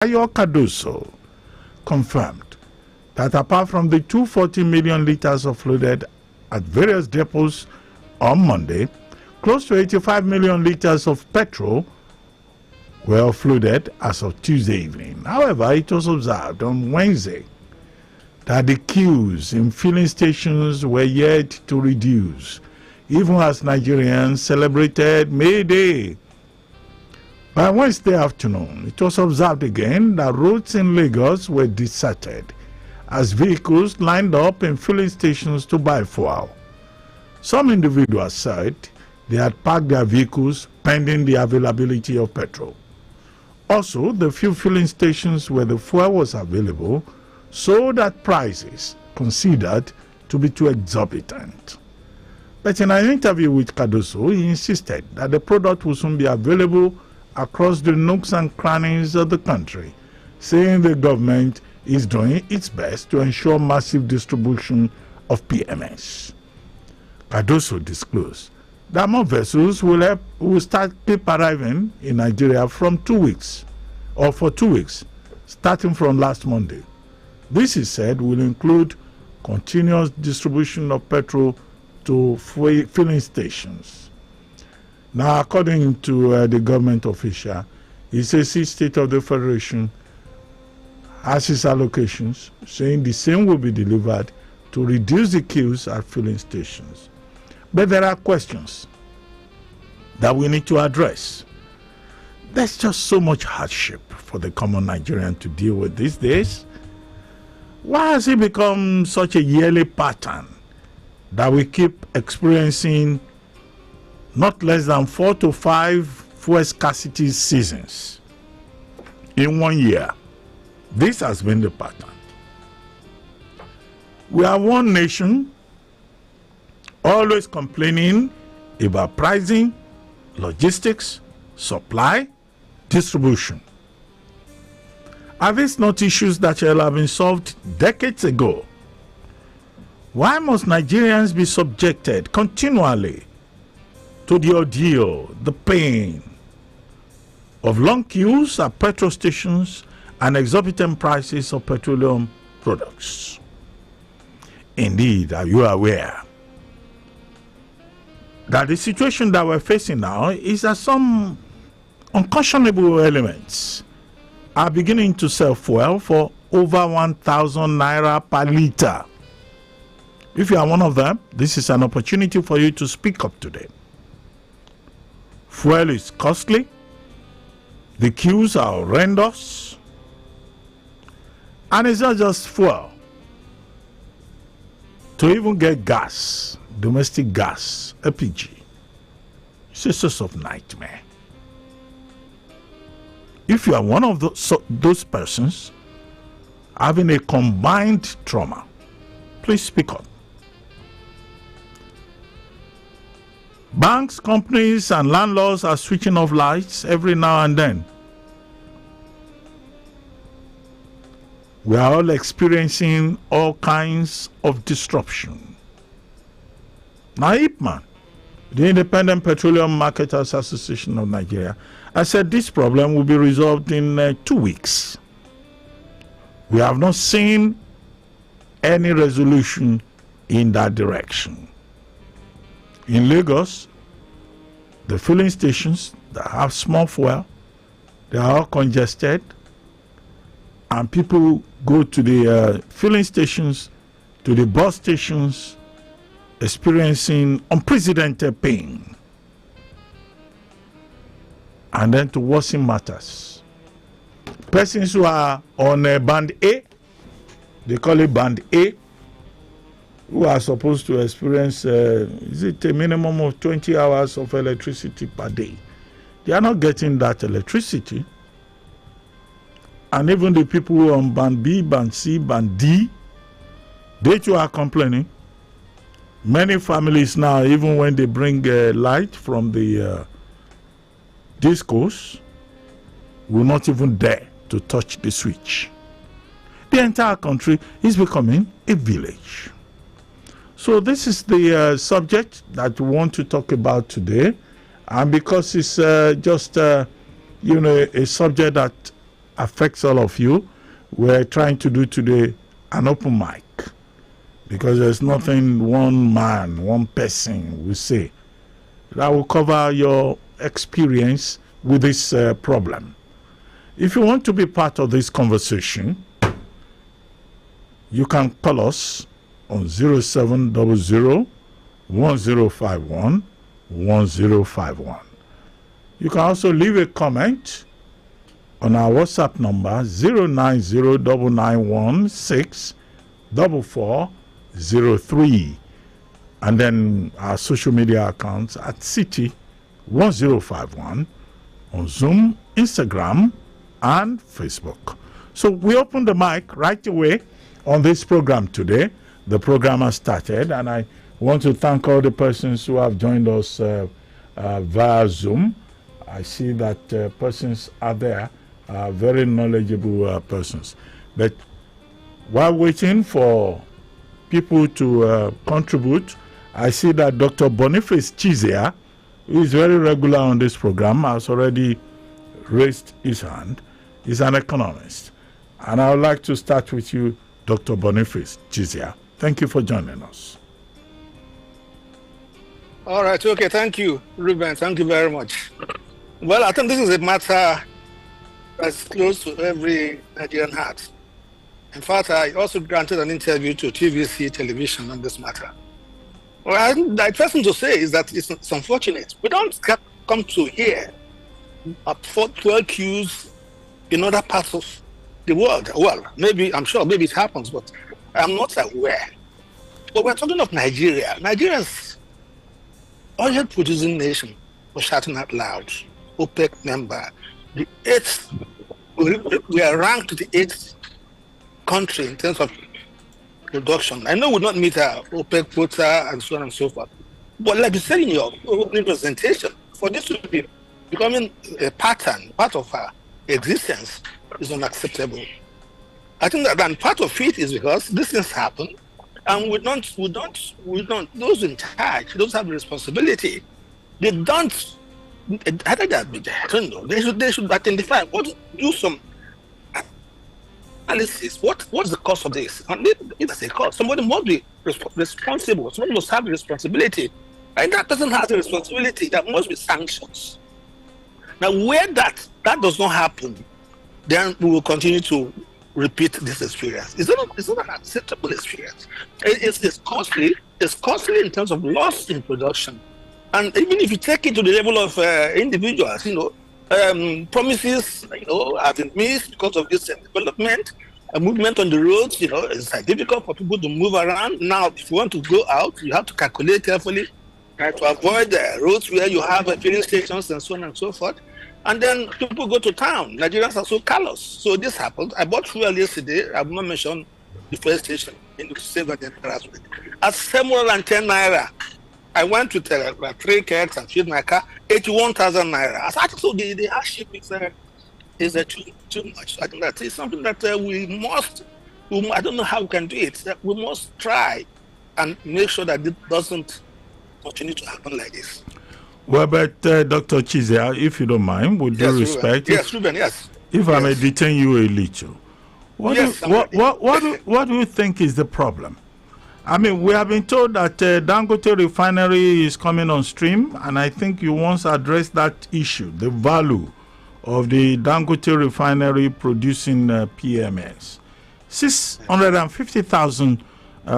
Cardoso confirmed that apart from the 240 million liters offloaded at various depots on Monday, close to 85 million liters of petrol were offloaded as of Tuesday evening. However, it was observed on Wednesday that the queues in filling stations were yet to reduce, even as Nigerians celebrated May Day. By Wednesday afternoon, it was observed again that roads in Lagos were deserted as vehicles lined up in filling stations to buy fuel. Some individuals said they had parked their vehicles pending the availability of petrol. Also, the few filling stations where the fuel was available sold at prices considered to be too exorbitant. But in an interview with Cardoso, he insisted that the product will soon be available across the nooks and crannies of the country, saying the government is doing its best to ensure massive distribution of PMS. Cardoso disclosed that more vessels will start keep arriving in Nigeria from 2 weeks, or for 2 weeks, starting from last Monday. This, he said, will include continuous distribution of petrol to filling stations. Now, according to the government official, he says each state of the federation has its allocations, saying the same will be delivered to reduce the queues at filling stations. But there are questions that we need to address. There's just so much hardship for the common Nigerian to deal with these days. Why has it become such a yearly pattern that we keep experiencing not less than 4 to 5 fuel scarcity seasons in 1 year? This has been the pattern. We are one nation, always complaining about pricing, logistics, supply, distribution. Are these not issues that shall have been solved decades ago? Why must Nigerians be subjected continually to the ordeal, the pain of long queues at petrol stations and exorbitant prices of petroleum products? Indeed, are you aware that the situation that we're facing now is that some unconscionable elements are beginning to sell fuel for over 1,000 naira per liter? If you are one of them, this is an opportunity for you to speak up today. Fuel is costly, the queues are horrendous, and it's not just fuel. To even get gas, domestic gas, LPG, it's a source of nightmare. If you are one of those persons having a combined trauma, please speak up. Banks, companies, and landlords are switching off lights every now and then. We are all experiencing all kinds of disruption. Now, IPMAN, the Independent Petroleum Marketers Association of Nigeria, has said this problem will be resolved in 2 weeks. We have not seen any resolution in that direction. In Lagos, the filling stations that have small fuel, they are all congested, and people go to the filling stations, to the bus stations, experiencing unprecedented pain. And then to worsen matters, persons who are on band A, they call it band A, who are supposed to experience, is it a minimum of 20 hours of electricity per day? They are not getting that electricity. And even the people who are on band B, band C, band D, they too are complaining. Many families now, even when they bring light from the discos, will not even dare to touch the switch. The entire country is becoming a village. So this is the subject that we want to talk about today, and because it's just a subject that affects all of you, we're trying to do today an open mic, because there's nothing one man, one person will say that will cover your experience with this problem. If you want to be part of this conversation, you can call us on 0700 1051 1051. You can also leave a comment on our WhatsApp number 09099164403, and then our social media accounts at City 1051 on Zoom, Instagram, and Facebook. So we open the mic right away on this program today. The program has started, and I want to thank all the persons who have joined us via Zoom. I see that persons are there, very knowledgeable persons. But while waiting for people to contribute, I see that Dr. Boniface Chizia, who is very regular on this program, has already raised his hand. He's an economist. And I would like to start with you, Dr. Boniface Chizia. Thank you for joining us. All right. Okay. Thank you, Ruben. Thank you very much. Well, I think this is a matter that's close to every Nigerian heart. In fact, I also granted an interview to TVC television on this matter. Well, the first thing to say is that it's unfortunate. We don't come to here at 12 queues in other parts of the world. Well, maybe, I'm sure, maybe it happens, but I'm not aware. But we're talking of Nigeria. Nigeria's oil producing nation was shouting out loud. OPEC member, the 8th, we are ranked the 8th country in terms of production. I know we'll not meet our OPEC quota and so on and so forth. But like you said in your opening presentation, for this to be becoming a pattern, part of our existence, is unacceptable. I think that and part of it is because these things happen, and we don't. Those in charge, those have the responsibility. They don't. I don't know. They should identify do some analysis. What's the cause of this? And it is a cause. Somebody must be responsible. Somebody must have the responsibility. And that person has the responsibility. There must be sanctions. Now, where that does not happen, then we will continue to repeat this experience. It's not an acceptable experience. It's costly. It's costly in terms of loss in production. And even if you take it to the level of individuals, promises, have been missed because of this development, a movement on the roads, it's difficult for people to move around. Now, if you want to go out, you have to calculate carefully, try to avoid the roads where you have filling stations and so on and so forth. And then people go to town. Nigerians are so callous. So this happened. I bought fuel yesterday. I have not mentioned the fuel station in the same at 710 naira. I went to 3 kegs and filled my car, 81,000 naira. So the hardship is too much. I think that is something that we must, I don't know how we can do it. That we must try and make sure that it doesn't continue to happen like this. Well, but Dr. Chizia, if you don't mind, with due respect, yes, Ruben, yes. If I may detain you a little, what do you think is the problem? I mean, we have been told that Dangote Refinery is coming on stream, and I think you once addressed that issue, the value of the Dangote Refinery producing PMS. 650,000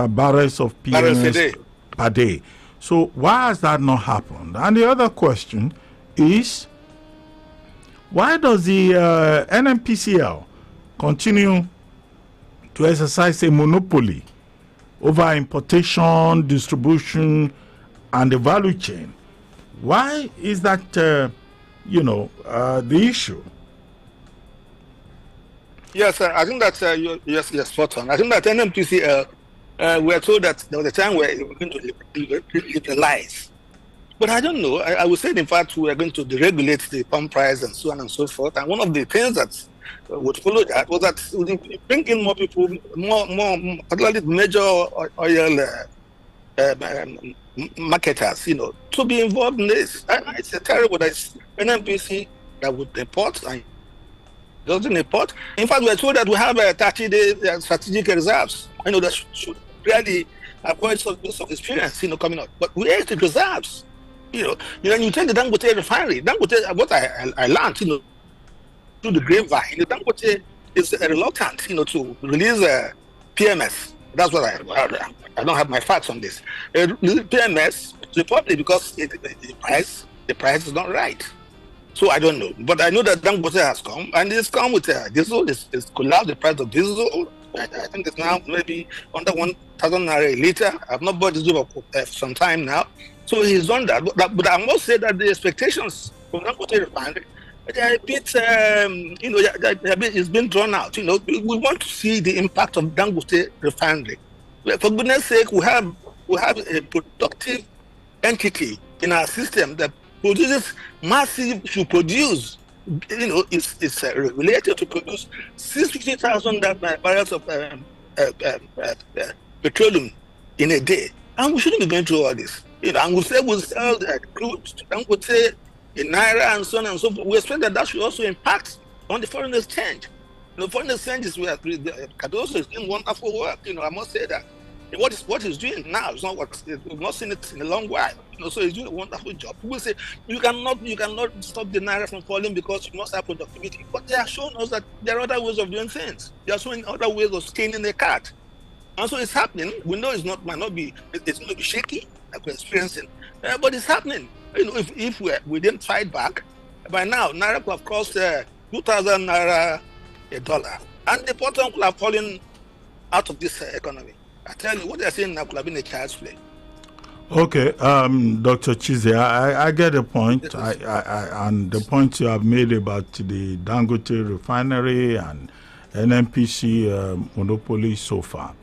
barrels of PMS per day. So why has that not happened? And the other question is, why does the NNPCL continue to exercise a monopoly over importation, distribution, and the value chain? Why is that, the issue? Yes, I think that you're spot on. I think that NNPCL, we are told that there was a time where we were going to liberalize. But I don't know. I would say, in fact, we are going to deregulate the pump price and so on and so forth. And one of the things that would follow that was that we bring in more people, more particularly major oil marketers, to be involved in this. And it's a terrible. That's NNPC that would report and doesn't import. In fact, we're told that we have 30-day strategic reserves. That should really avoid some experience, coming out. But we ate the reserves. You take the Dangote refinery. Dangote, what I learned, through the grapevine, the Dangote is reluctant, to release PMS. That's what I don't have my facts on this. PMS to the public because the price is not right. So I don't know, but I know that Dangote has come, and it's come with diesel. It's collapsed the price of diesel. I think it's now maybe under 1,000 naira a liter. I've not bought diesel for some time now. So he's done that. But I must say that the expectations from Dangote refinery, they're a bit, it's been drawn out. We want to see the impact of Dangote refinery. For goodness sake, we have a productive entity in our system that produces should produce, it's regulated to produce 650,000 barrels of petroleum in a day. And we shouldn't be going through all this. And we'll sell crude to Dangote in naira and so on and so forth. We expect that should also impact on the foreign exchange. Foreign exchange is where Cardoso is doing wonderful work. I must say that. What he's doing now is not what we've not seen it in a long while. So he's doing a wonderful job. People say you cannot stop the naira from falling because you must have productivity. But they are showing us that there are other ways of doing things. They are showing other ways of scaling the cat. And so it's happening. We know it's going to be shaky, like we're experiencing, but it's happening. If we didn't fight back, by now naira could have cost 2,000 naira a dollar, and the bottom could have fallen out of this economy. I tell you, what they're saying now could have been a child's play. Okay, Dr. Chize, I get the point. And the point you have made about the Dangote refinery and NNPC monopoly so far.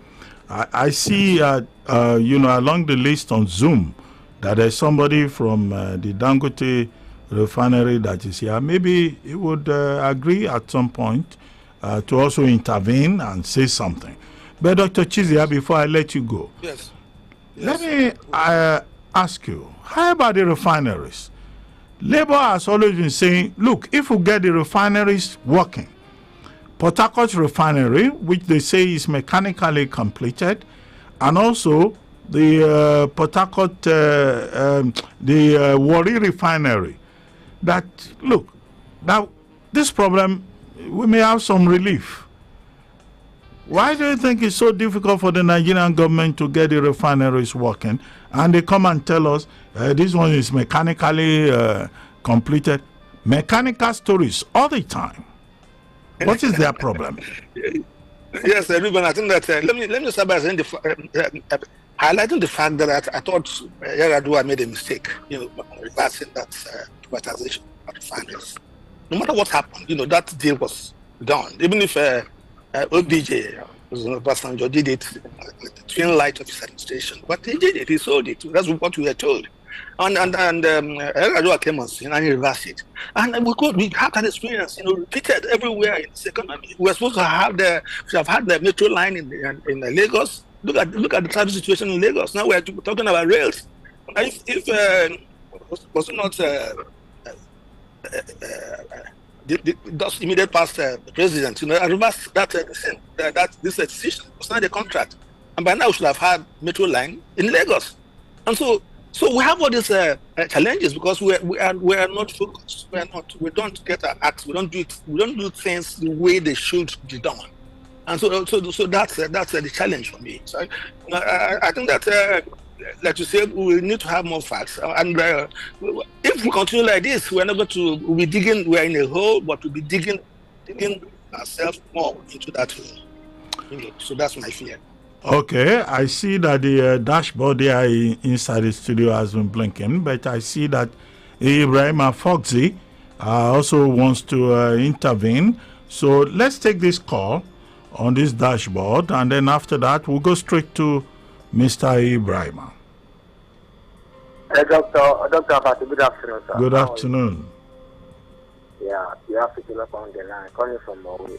I see, along the list on Zoom that there's somebody from the Dangote refinery that is here. Maybe he would agree at some point to also intervene and say something. But Dr. Chizia, before I let you go, yes. Let me ask you, how about the refineries? Labour has always been saying, look, if we get the refineries working, Port Harcourt refinery, which they say is mechanically completed, and also the Port Harcourt, the Warri refinery, that, look, now this problem, we may have some relief. Why do you think it's so difficult for the Nigerian government to get the refineries working? And they come and tell us this one is mechanically completed. Mechanical stories all the time. What is their problem? Yes, Ruben, I think that let me start by saying highlighting the fact that I thought Yar'Adua made a mistake, reversing that privatization of refineries. No matter what happened, that deal was done. Even if OBJ, Obasanjo did it, the twin light of his administration, but he did it, he sold it. That's what we were told. And Yar'Adua came on scene and he reversed it. And we have that experience, repeated everywhere in this economy. We were supposed to have the metro line in Lagos. Look at the traffic situation in Lagos. Now we're talking about rails. If was it not just immediate past the president, I reversed that this decision was not a contract, and by now we should have had metro line in Lagos. And so we have all these challenges because we are not focused. We don't get our acts. We don't do things the way they should be done. And so that's the challenge for me. So I think that. Like you said, we need to have more facts. And if we continue like this, we're not going to be digging, we're in a hole, but we'll be digging ourselves more into that hole. So that's my fear. Okay, I see that the dashboard there inside the studio has been blinking, but I see that Ibraim Foxy also wants to intervene. So let's take this call on this dashboard, and then after that, we'll go straight to Mr. Ibrahim. Dr. Abati, good afternoon, sir. Good afternoon. Yeah, you have to keep up on the line. Calling from Norway.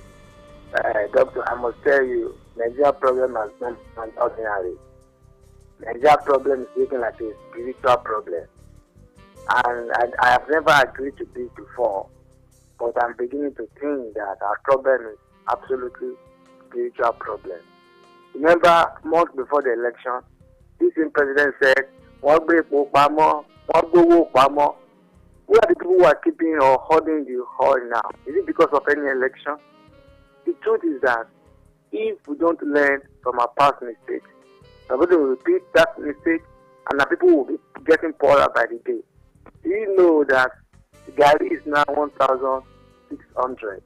Doctor, I must tell you, Nigeria problem has been ordinary. Nigeria problem is looking like a spiritual problem. And I have never agreed to this before. But I'm beginning to think that our problem is absolutely spiritual problem. Remember, months before the election, this same president said, who are the people who are keeping or holding the oil now? Is it because of any election? The truth is that if we don't learn from our past mistakes, somebody will repeat that mistake and the people will be getting poorer by the day. Do you know that the Gary is now 1,600?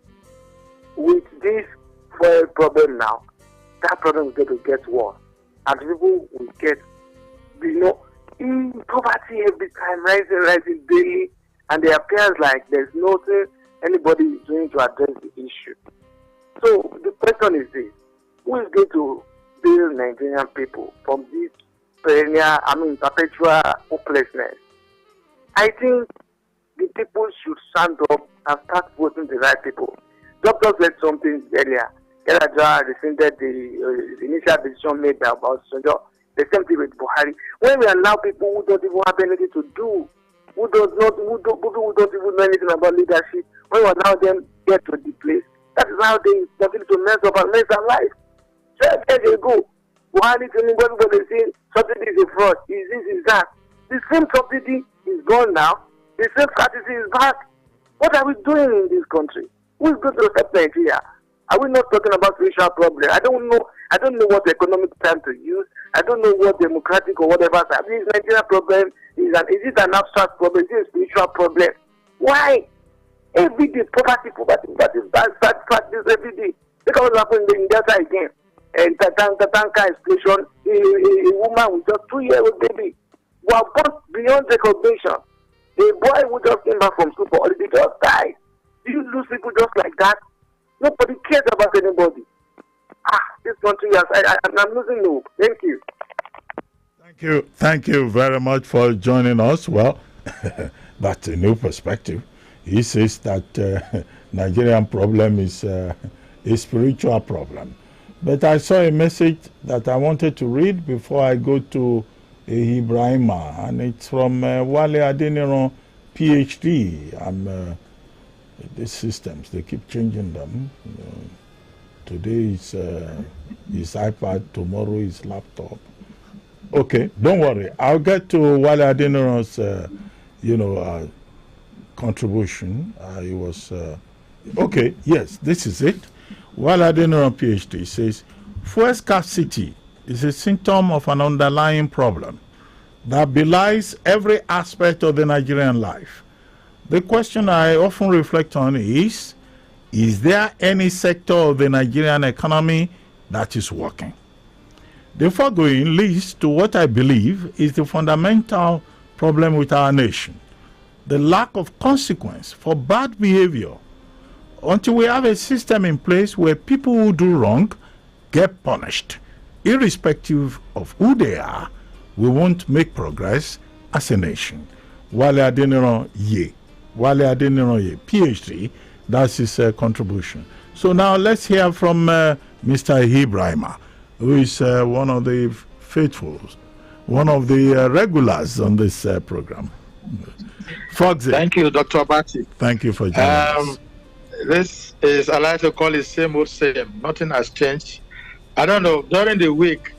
With this fuel problem now, that problem is going to get worse. And people will get, in poverty every time, rising daily, and it appears like there's nothing anybody is doing to address the issue. So the question is this: who is going to build Nigerian people from this perpetual hopelessness? I think the people should stand up and start voting the right people. Doctors said something earlier. Yalaja rescinded the initial decision made about Sonjo. The same thing with Buhari. When we allow people who don't even have anything to do, who don't even know anything about leadership, when we allow them get to the place, that is how they continue to mess up and mess their life. 12 years ago, Buhari telling everybody saying subsidy is a fraud, is this, is that. The same subsidy is gone now. The same scarcity is back. What are we doing in this country? Who is going to help Nigeria? Are we not talking about spiritual problem? I don't know what economic term to use. I don't know what democratic or whatever. This Nigerian problem is it an abstract problem? Is it a spiritual problem? Why? Every day, poverty, bad practice every day. Look at what happened in Delta again. And Tatanka explosion, a woman with just 2-year-old baby who are both beyond recognition. A boy who just came back from school for holiday just died. Do you lose people just like that? Nobody cares about anybody. This country, I'm losing hope. Thank you. Thank you very much for joining us. Well, that's a new perspective. He says that Nigerian problem is a spiritual problem. But I saw a message that I wanted to read before I go to Ibraim, and it's from Wale Adeniran, PhD. These systems, they keep changing them. Today is his iPad, tomorrow is laptop. Okay, don't worry. I'll get to Wale Adeniran's, contribution. It was okay. Yes, this is it. Wale Adeniran, PhD, says fuel scarcity is a symptom of an underlying problem that belies every aspect of the Nigerian life. The question I often reflect on is there any sector of the Nigerian economy that is working? The foregoing leads to what I believe is the fundamental problem with our nation: the lack of consequence for bad behavior. Until we have a system in place where people who do wrong get punished, irrespective of who they are, we won't make progress as a nation. Wale Adeniran, PhD, that's his contribution. So now let's hear from Mr. Ibraim, who is one of the faithfuls, one of the regulars on this program. Foxy. Thank you, Dr. Abati. Thank you for joining us. This is, I like to call it same old same. Nothing has changed. I don't know, during the week,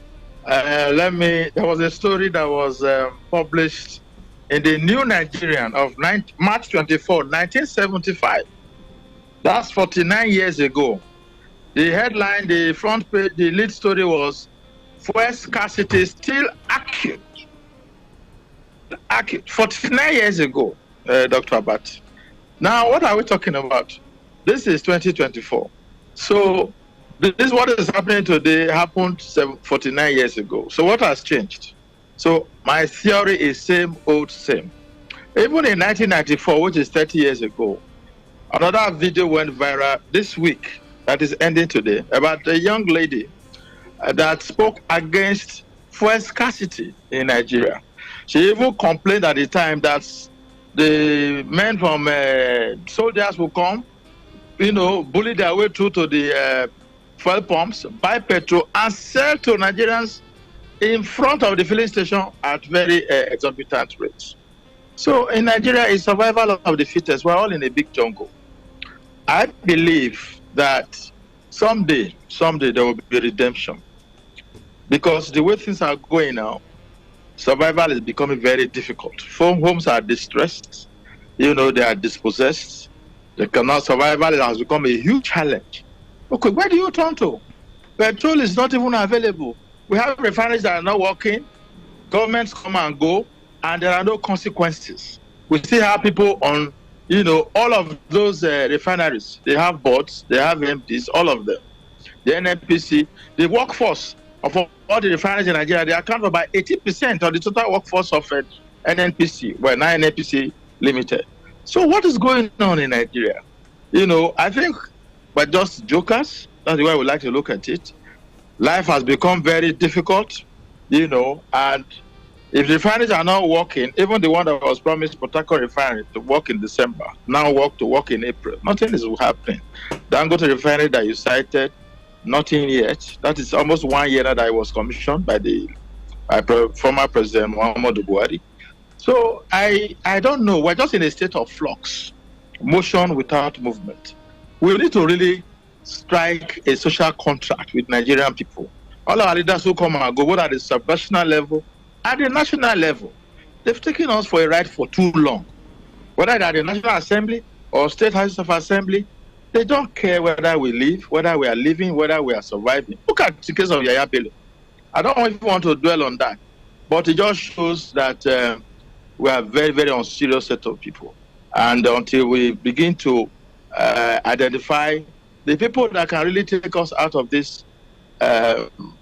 there was a story that was published in the New Nigerian of March 24, 1975. That's 49 years ago. The headline, the front page, the lead story was, fuel scarcity still acute. 49 years ago, Dr. Abati. Now, what are we talking about? This is 2024. So, this is what is happening today happened 49 years ago. So, what has changed? So, my theory is same old same. Even in 1994, which is 30 years ago, another video went viral this week, that is ending today, about a young lady that spoke against fuel scarcity in Nigeria. She even complained at the time that the men from soldiers will come, bully their way through to the fuel pumps, buy petrol, and sell to Nigerians in front of the filling station at very exorbitant rates. So in Nigeria, it's survival of the fittest. We're all in a big jungle. I believe that someday there will be redemption. Because the way things are going now, survival is becoming very difficult. Homes are distressed, they are dispossessed. They cannot survival has become a huge challenge. Okay, where do you turn to? Petrol is not even available. We have refineries that are not working. Governments come and go, and there are no consequences. We still have people on, all of those refineries. They have boards, they have MPs, all of them. The NNPC, the workforce of all the refineries in Nigeria, they account for about 80% of the total workforce of NNPC, well, not NNPC Limited. So what is going on in Nigeria? I think we're just jokers. That's the way I would like to look at it. Life has become very difficult, and if the refineries are not working, even the one that was promised Port Harcourt Refinery to work in December, now to work in April, nothing is happening. Dangote Refinery that you cited, nothing yet. That is almost 1 year that I was commissioned by the former President Muhammadu Buhari. So I don't know. We're just in a state of flux, motion without movement. We need to really strike a social contract with Nigerian people. All our leaders who come and go, both at the subnational level, at the national level, they've taken us for a ride for too long. Whether at the National Assembly or State Houses of Assembly, they don't care whether we live, whether we are living, whether we are surviving. Look at the case of Yaya Bello. I don't even want to dwell on that, but it just shows that we are very, very unserious set of people. And until we begin to identify the people that can really take us out of this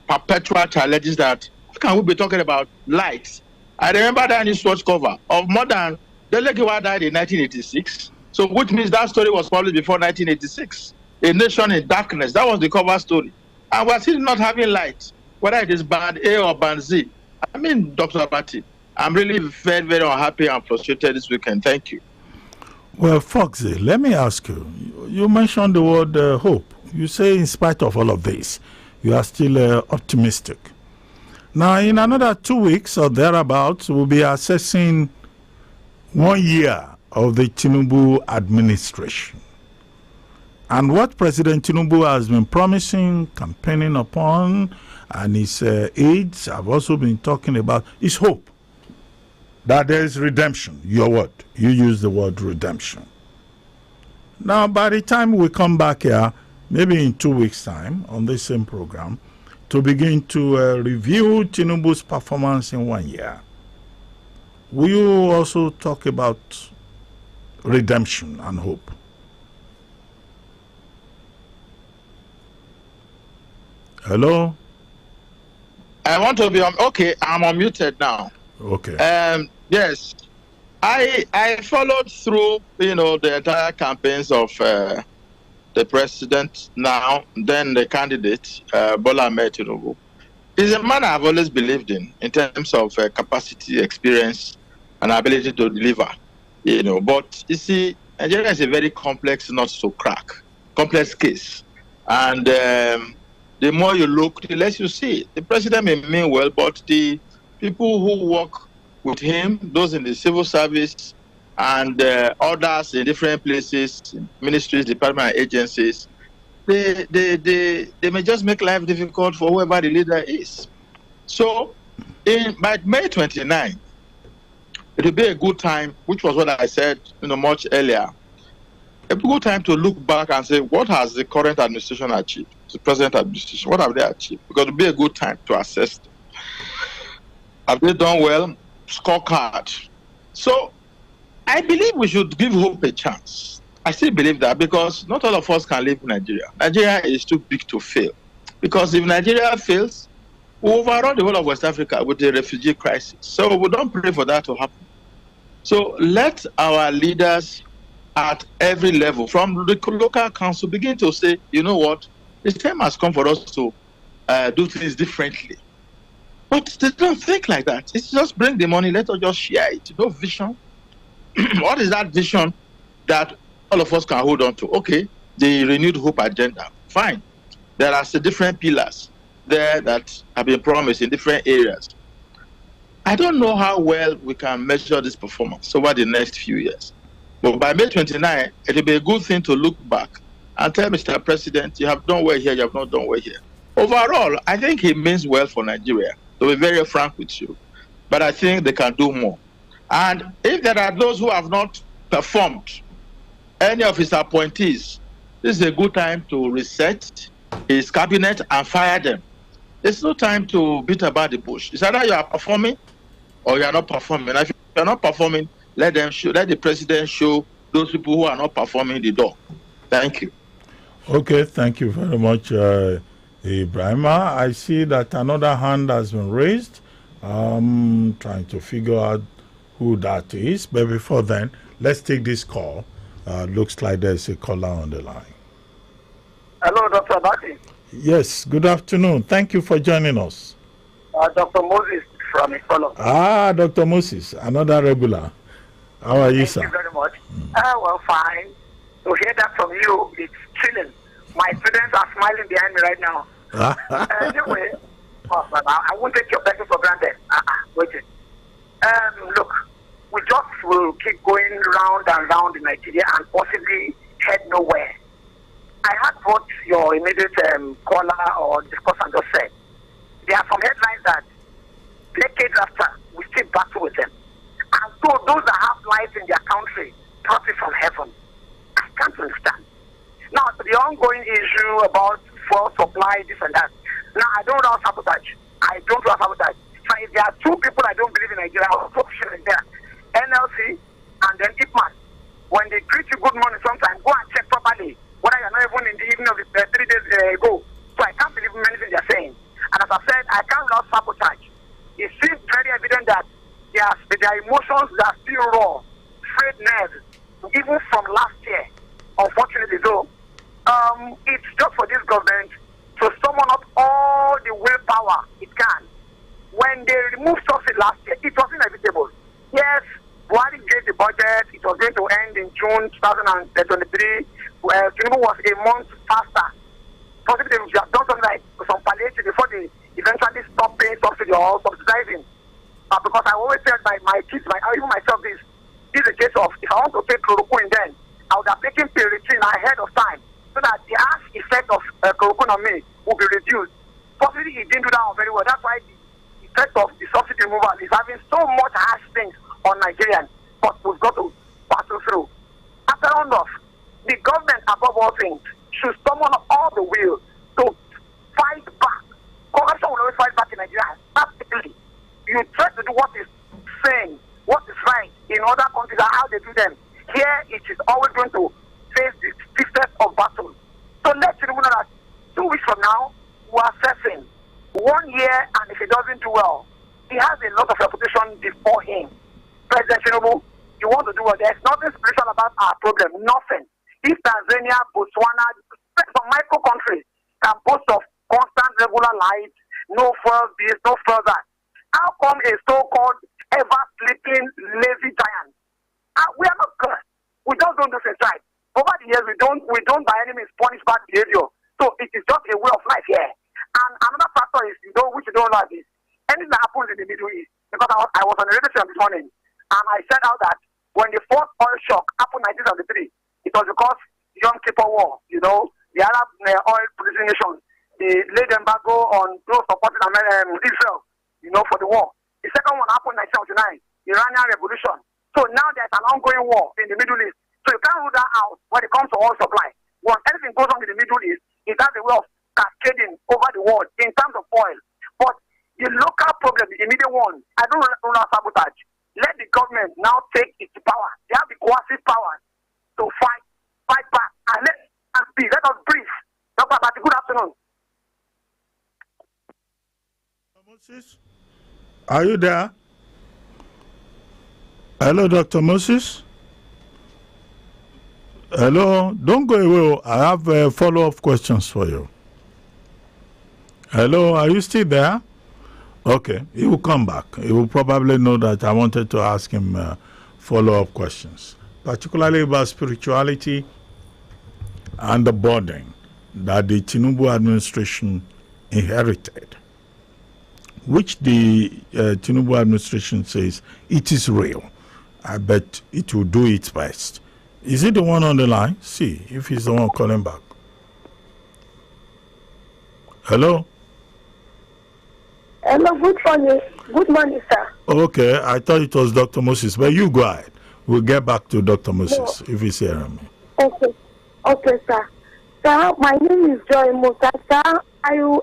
perpetual challenges, that how can we be talking about lights? I remember that newswatch cover of more than Delegiwa died in 1986. So which means that story was published before 1986. A nation in darkness. That was the cover story. And we're still not having light, whether it is band A or band Z. I mean, Dr. Abati, I'm really very, very unhappy and frustrated this weekend. Thank you. Well, Foxy, let me ask you. You mentioned the word hope. You say in spite of all of this, you are still optimistic. Now, in another 2 weeks or thereabouts, we'll be assessing 1 year of the Tinubu administration. And what President Tinubu has been promising, campaigning upon, and his aides have also been talking about is hope. That there is redemption. Your word. You use the word redemption. Now, by the time we come back here, maybe in 2 weeks' time, on this same program, to begin to review Tinubu's performance in 1 year, will you also talk about redemption and hope? Hello? I want to be on. Okay, I'm unmuted now. Okay. Yes, I followed through, the entire campaigns of the president now, then the candidate, Bola Ahmed Tinubu. He's a man I've always believed in terms of capacity, experience, and ability to deliver. But you see, Nigeria is a very complex nut to crack, complex case, and the more you look, the less you see. The president may mean well, but the people who work with him, those in the civil service and others in different places, ministries, departments, agencies, they may just make life difficult for whoever the leader is. So by May 29, it will be a good time, which was what I said much earlier, a good time to look back and say, what has the current administration achieved, the present administration, what have they achieved? Because it will be a good time to assess them. Have they done well? Scorecard. So I believe we should give hope a chance. I still believe that, because not all of us can live in Nigeria. Nigeria is too big to fail. Because if Nigeria fails, we overrun the whole of West Africa with the refugee crisis. So we don't pray for that to happen. So let our leaders at every level, from the local council, begin to say, you know what, the time has come for us to do things differently. But they don't think like that. It's just bring the money, let us just share it. No vision. What is that vision that all of us can hold on to? Okay, the renewed hope agenda. Fine. There are different pillars there that have been promised in different areas. I don't know how well we can measure this performance over the next few years. But by May 29, it will be a good thing to look back and tell Mr. President, you have done well here, you have not done well here. Overall, I think he means well for Nigeria, to be very frank with you. But I think they can do more. And if there are those who have not performed, any of his appointees, this is a good time to reset his cabinet and fire them. It's no time to beat about the bush. It's either you are performing or you are not performing. And if you are not performing, let the president show those people who are not performing the door. Thank you. Okay, thank you very much, Ibrahim. I see that another hand has been raised. I'm trying to figure out who that is. But before then, let's take this call. Looks like there's a caller on the line. Hello, Dr. Abati. Yes, good afternoon. Thank you for joining us. Dr. Moses from Ifolok. Dr. Moses, another regular. How are you, sir? Thank you very much. Well, fine. To hear that from you, it's chilling. My students are smiling behind me right now. Anyway, I won't take your blessing for granted. Wait. Look, we just will keep going round and round in Nigeria and possibly head nowhere. I heard what your immediate caller or discussant just said. There are some headlines that decades after, we still battle with them. And so those that have lives in their country, profit from heaven. I can't understand. Now, the ongoing issue about fuel supply, this and that. Now, I don't know sabotage. I don't know sabotage. So if there are two people I don't believe in Nigeria, I'll put in there. NLC and then Ipman. When they greet you good morning sometimes, go and check properly whether you're not even in the evening of the 3 days ago. So I can't believe anything they're saying. And as I said, I can't rule out sabotage. It seems very evident that their emotions are still raw, frayed nerves, even from last year. Unfortunately, though, it's just for this government to summon up all the willpower it can. When they removed subsidy last year, it was inevitable. Yes, Buhari gave the budget. It was going to end in June 2023. Tinubu was a month faster. Possibly they would have done something like some palliative before they eventually stop paying subsidy or subsidizing. Because I always tell my kids, even myself, this is a case of if I want to take chloroquine then, I would have taken pyritin ahead of time so that the harsh effect of chloroquine on me will be reduced. Possibly he didn't do that very well. That's why the effect of the subsidy removal is having so much harsh things on Nigerians. But we've got to battle through. After round off, the government, above all things, should summon all the will to fight back. Corruption will always fight back in Nigeria. Practically, you try to do what is saying, what is right in other countries and how they do them. Here, it is always going to face the stiffness of battle. So let you know that 2 weeks from now, we are assessing 1 year, and if he doesn't do well, he has a lot of reputation before him. President Tinubu, you want to do well. There's nothing spiritual about our problem. Nothing. If Tanzania, Botswana, some micro countries can boast of constant regular light, no fuel this, no further. How come a so-called ever-sleeping lazy giant? We are not cursed. We just don't do things right. Over the years, we don't by any means punish bad behavior. So it is just a way of life here. And another factor is, which you don't like, is anything that happens in the Middle East. Because I was on the radio this morning, and I said out that when the fourth oil shock happened in 1973, it was because Yom Kippur War, the Arab oil producing nations, they laid embargo on those supporting Israel, for the war. The second one happened in 1979, the Iranian Revolution. So now there's an ongoing war in the Middle East. So you can't rule that out when it comes to oil supply. When anything goes on in the Middle East, it has a way of cascading over the world in terms of oil. But the local problem, the immediate one, I don't rule out sabotage. Let the government now take its power. They have the coercive power to fight back, and let us breathe. Dr. Abati, good afternoon. Moses, are you there? Hello, Dr. Moses. Hello, don't go away. I have follow-up questions for you. Hello, are you still there? Okay, he will come back. He will probably know that I wanted to ask him follow-up questions, particularly about spirituality and the burden that the Tinubu administration inherited, which the Tinubu administration says it is real. I bet it will do its best Is it the one on the line? See if he's the one calling back. Hello? Hello, good morning. Good morning, sir. Okay, I thought it was Dr. Moses, but you go ahead. We'll get back to Dr. Moses if he's here. Okay. Okay, sir. Sir, my name is Joy Musa. Sir,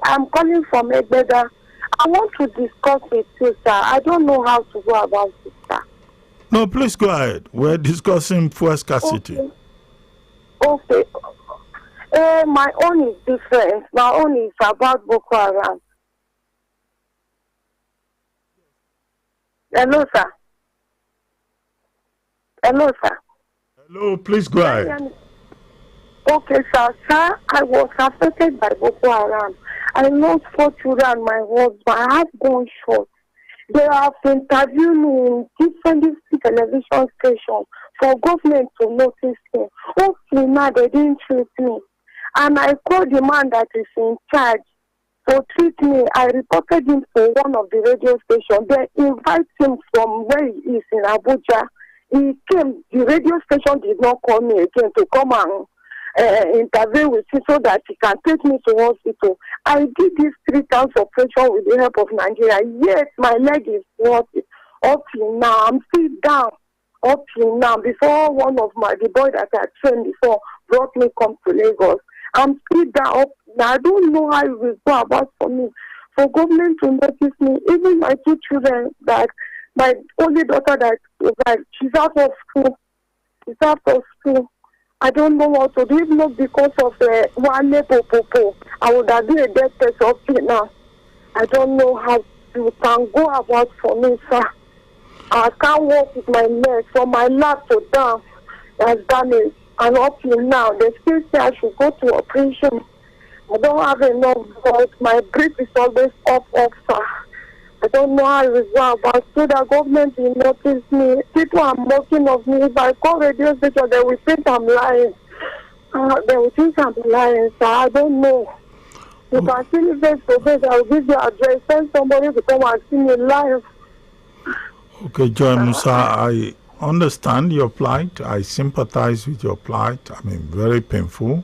I'm calling from Egbeda. I want to discuss with you, sir. I don't know how to go about it, sir. No, please go ahead. We're discussing fuel scarcity. Okay. My own is different. My own is about Boko Haram. Hello, sir. Hello, sir. Hello, please go ahead. Okay, sir. Sir, I was affected by Boko Haram. I lost 4 children and my husband. I have gunshot. They have interviewed me in different television stations for government to notice me. Okay, now they didn't treat me. And I called the man that is in charge to treat me. I reported him to one of the radio stations. They invite him from where he is in Abuja. He came. The radio station did not call me again to come and interview with me so that he can take me to hospital. I did this 3 times operation with the help of Nigeria. Yes, my leg is not up till now. I'm still down up till now. Before one of the boy that I trained before brought me come to Lagos. I'm still down up now. I don't know how it will go about for me. For government to notice me, even my 2 children, that my only daughter that she's out of school. She's out of school. I don't know what to do. If not because of one popo, I would have been a dead person now. I don't know how you can go about for me, sir. I can't walk with my leg from my lap to down. That's damaged. And up till now, they still say I should go to operation. I don't have enough blood. My breath is always up, sir. I don't know how it will go about so the government will notice me. People are mocking of me. If I call radio station, they will think I'm lying. They will think I'm lying, so I don't know. You can see me face to face. I will give you address. Send somebody to come and see me live. Okay, Joy Musa, I understand your plight. I sympathize with your plight. I mean, very painful.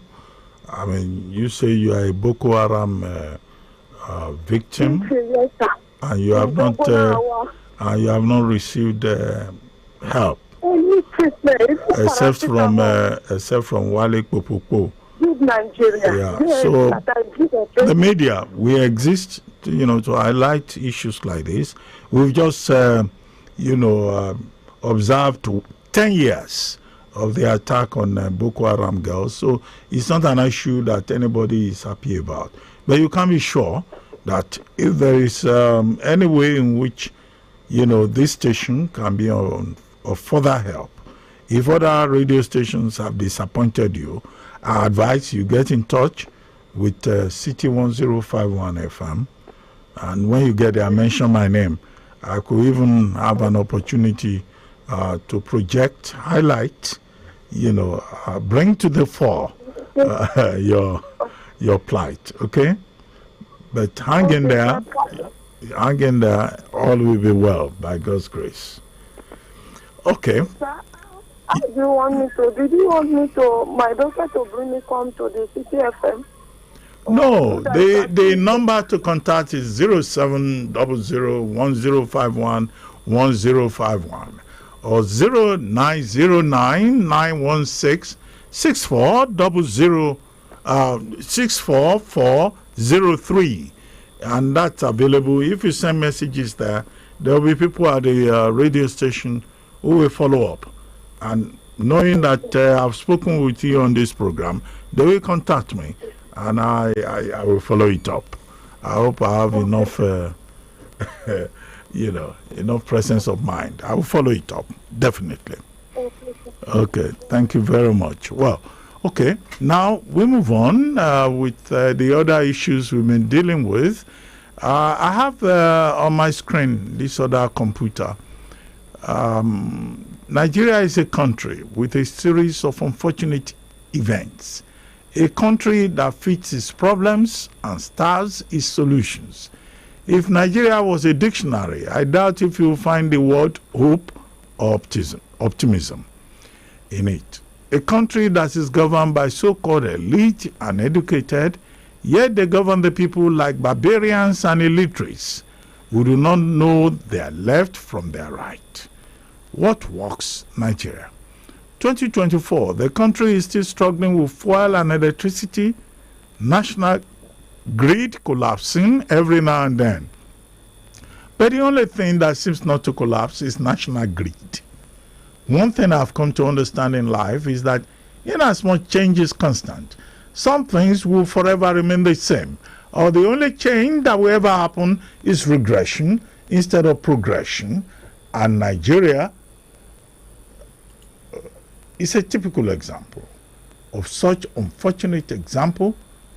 I mean, you say you are a Boko Haram victim. Yes, sir. And you have not received help, except from Wale Popopo. Nigeria. Yeah. So the media, we exist, to highlight issues like this. We've just, observed 10 years of the attack on Boko Haram girls. So it's not an issue that anybody is happy about. But you can be sure that if there is any way in which, this station can be of further help, if other radio stations have disappointed you, I advise you get in touch with City 1051 FM. And when you get there, mention my name. I could even have an opportunity to project, highlight, bring to the fore your plight, okay? But hang in there, all will be well by God's grace. Okay. Sir, did you want me to, my daughter to bring me come to the City FM? No, the number to contact is 0700-1051-1051 or 0909-916-6400-64403. And that's available. If you send messages there will be people at the radio station who will follow up. And knowing that I've spoken with you on this program, they will contact me and I will follow it up. I hope I have enough, enough presence of mind. I will follow it up, definitely. Okay, thank you very much. Well, okay, now we move on with the other issues we've been dealing with. I have on my screen this other computer. Nigeria is a country with a series of unfortunate events. A country that fits its problems and stars its solutions. If Nigeria was a dictionary, I doubt if you will find the word hope or optimism in it. a country that is governed by so-called elite and educated, yet they govern the people like barbarians and illiterates who do not know their left from their right. What works Nigeria? 2024, the country is still struggling with fuel and electricity, national grid collapsing every now and then. But the only thing that seems not to collapse is national grid. One thing I've come to understand in life is that in as much change is constant, some things will forever remain the same, or the only change that will ever happen is regression instead of progression. And Nigeria is a typical example of such unfortunate example.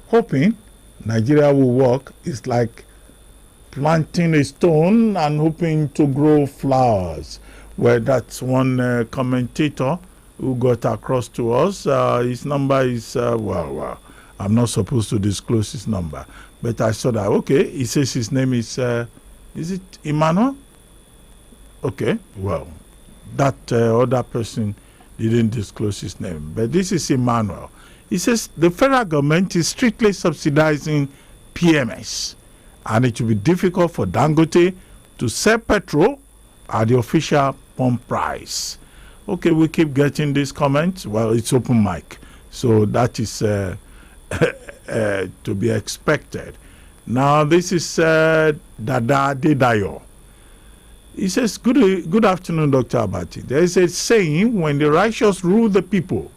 Hoping Nigeria will work is like planting a stone and hoping to grow flowers. Well, that's one commentator who got across to us. His number is, I'm not supposed to disclose his number, but I saw that, okay, he says his name is it Emmanuel? Okay, well, that other person didn't disclose his name, but this is Emmanuel. He says the federal government is strictly subsidizing PMS, and it will be difficult for Dangote to sell petrol at the official pump price. Okay, we keep getting these comments. Well, it's open mic, so that is to be expected. Now, this is Dada Dedayo. He says, good afternoon, Dr. Abati. There is a saying, when the righteous rule the people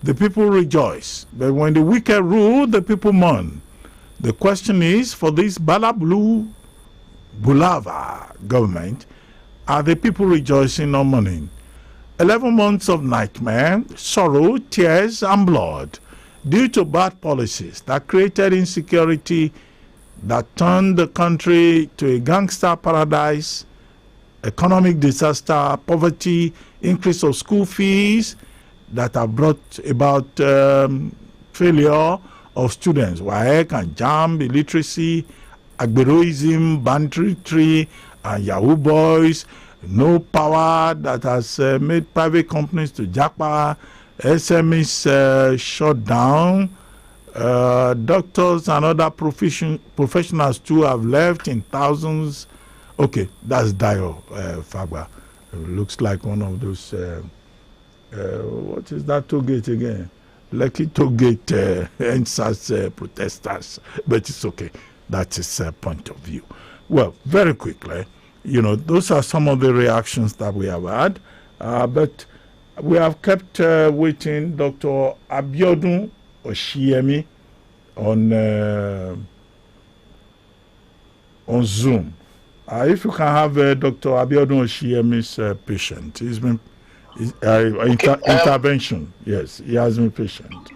rejoice. But when the wicked rule, the people mourn. The question is, for this Balablu Bulava government, are the people rejoicing or mourning? 11 months of nightmare, sorrow, tears, and blood due to bad policies that created insecurity, that turned the country to a gangster paradise, economic disaster, poverty, increase of school fees that have brought about failure of students, WAEC and JAMB, illiteracy, agberoism, banditry, and Yahoo boys, no power that has made private companies to jackpot, SMEs shut down, doctors and other professionals too have left in thousands. Okay, that's Dio Fagba. Looks like one of those, what is that toll gate again? Lucky toll gate NSAS protesters, but it's okay. That's his point of view. Well, very quickly, those are some of the reactions that we have had, but we have kept waiting Dr. Abiodun Oshiemi on Zoom. If you can have Dr. Abiodun Oshiemi's patient, he's been intervention. Yes, he has been patient.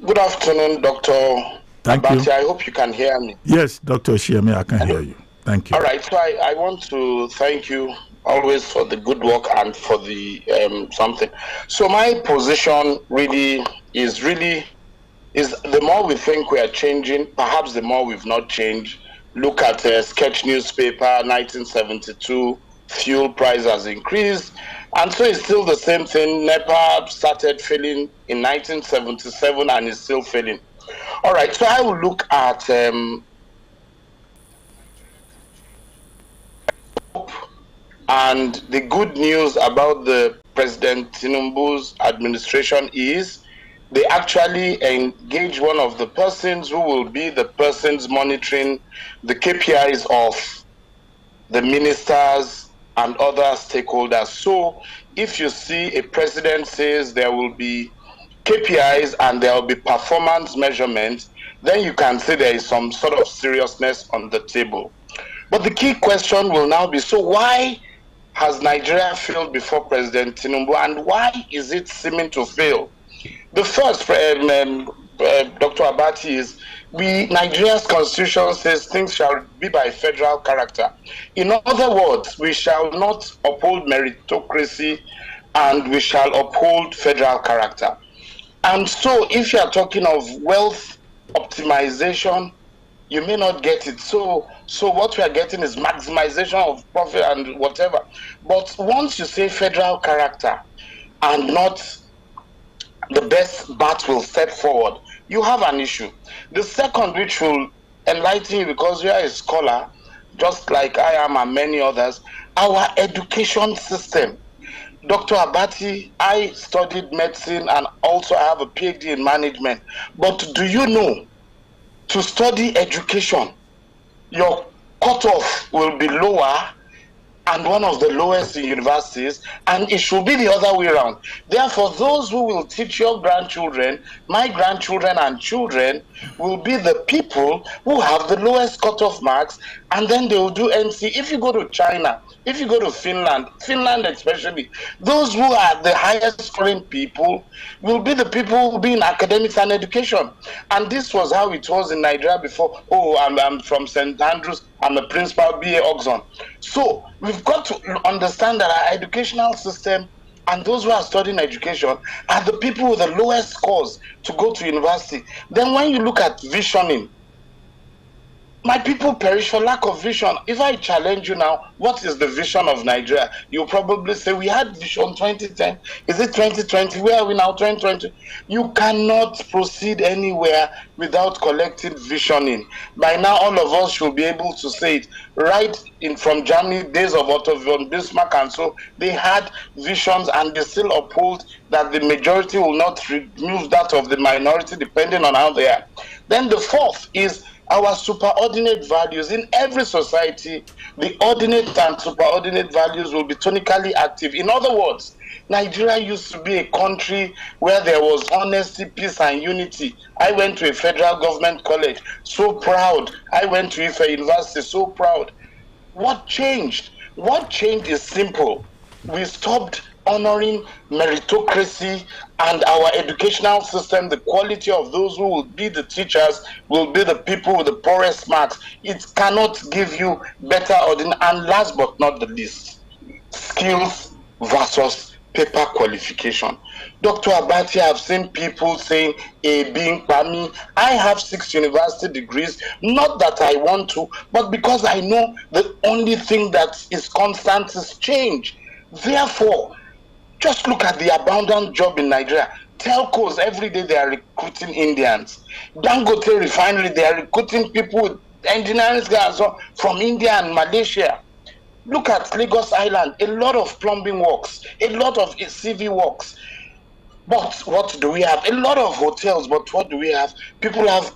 Good afternoon, Dr. Thank Abati. you. I hope you can hear me. Yes, Dr. Oshiemi, I can hear you. Thank you. All right, so I want to thank you always for the good work and for the something. So my position is the more we think we are changing, perhaps the more we've not changed. Look at Sketch newspaper, 1972, fuel price has increased, and so it's still the same thing. NEPA started failing in 1977 and is still failing. All right, so I will look at and the good news about the President Tinubu's administration is they actually engage one of the persons who will be the persons monitoring the KPIs of the ministers and other stakeholders. So if you see a president says there will be KPIs and there will be performance measurements, then you can say there is some sort of seriousness on the table. But the key question will now be, so why has Nigeria failed before President Tinubu, and why is it seeming to fail? The first, Dr. Abati, is Nigeria's constitution says things shall be by federal character. In other words, we shall not uphold meritocracy and we shall uphold federal character. And so if you are talking of wealth optimization, you may not get it. So what we are getting is maximization of profit and whatever. But once you say federal character, and not the best bat will step forward, you have an issue. The second, which will enlighten you because you are a scholar, just like I am and many others, our education system. Dr. Abati, I studied medicine and also I have a PhD in management. But do you know, to study education, your cutoff will be lower and one of the lowest in universities, and it should be the other way around. Therefore, those who will teach your grandchildren, my grandchildren and children, will be the people who have the lowest cutoff marks, and then they will do NC. If you go to China, if you go to Finland especially, those who are the highest scoring people will be the people who will be in academics and education. And this was how it was in Nigeria before. Oh, I'm from St. Andrews, I'm a principal, BA Oxon. So we've got to understand that our educational system and those who are studying education are the people with the lowest scores to go to university. Then when you look at visioning, my people perish for lack of vision. If I challenge you now, what is the vision of Nigeria? You'll probably say, we had vision 2010. Is it 2020? Where are we now, 2020? You cannot proceed anywhere without collective visioning. By now, all of us should be able to say it. Right in from Germany, days of Otto von Bismarck and so, they had visions and they still uphold that the majority will not remove that of the minority depending on how they are. Then the fourth is our superordinate values. In every society, the ordinate and superordinate values will be tonically active. In other words, Nigeria used to be a country where there was honesty, peace, and unity. I went to a federal government college, so proud. I went to Ife University, so proud. What changed? What changed is simple. We stopped honoring meritocracy and our educational system. The quality of those who will be the teachers will be the people with the poorest marks. It cannot give you better ordinary. And last but not the least, skills versus paper qualification. Dr. Abati, I've seen people saying, being Pami, I have 6 university degrees, not that I want to, but because I know the only thing that is constant is change. Therefore, just look at the abundant job in Nigeria. Telcos, every day they are recruiting Indians. Dangote Refinery, they are recruiting people with engineering skills from India and Malaysia. Look at Lagos Island, a lot of plumbing works, a lot of CV works. But what do we have? A lot of hotels, but what do we have? People have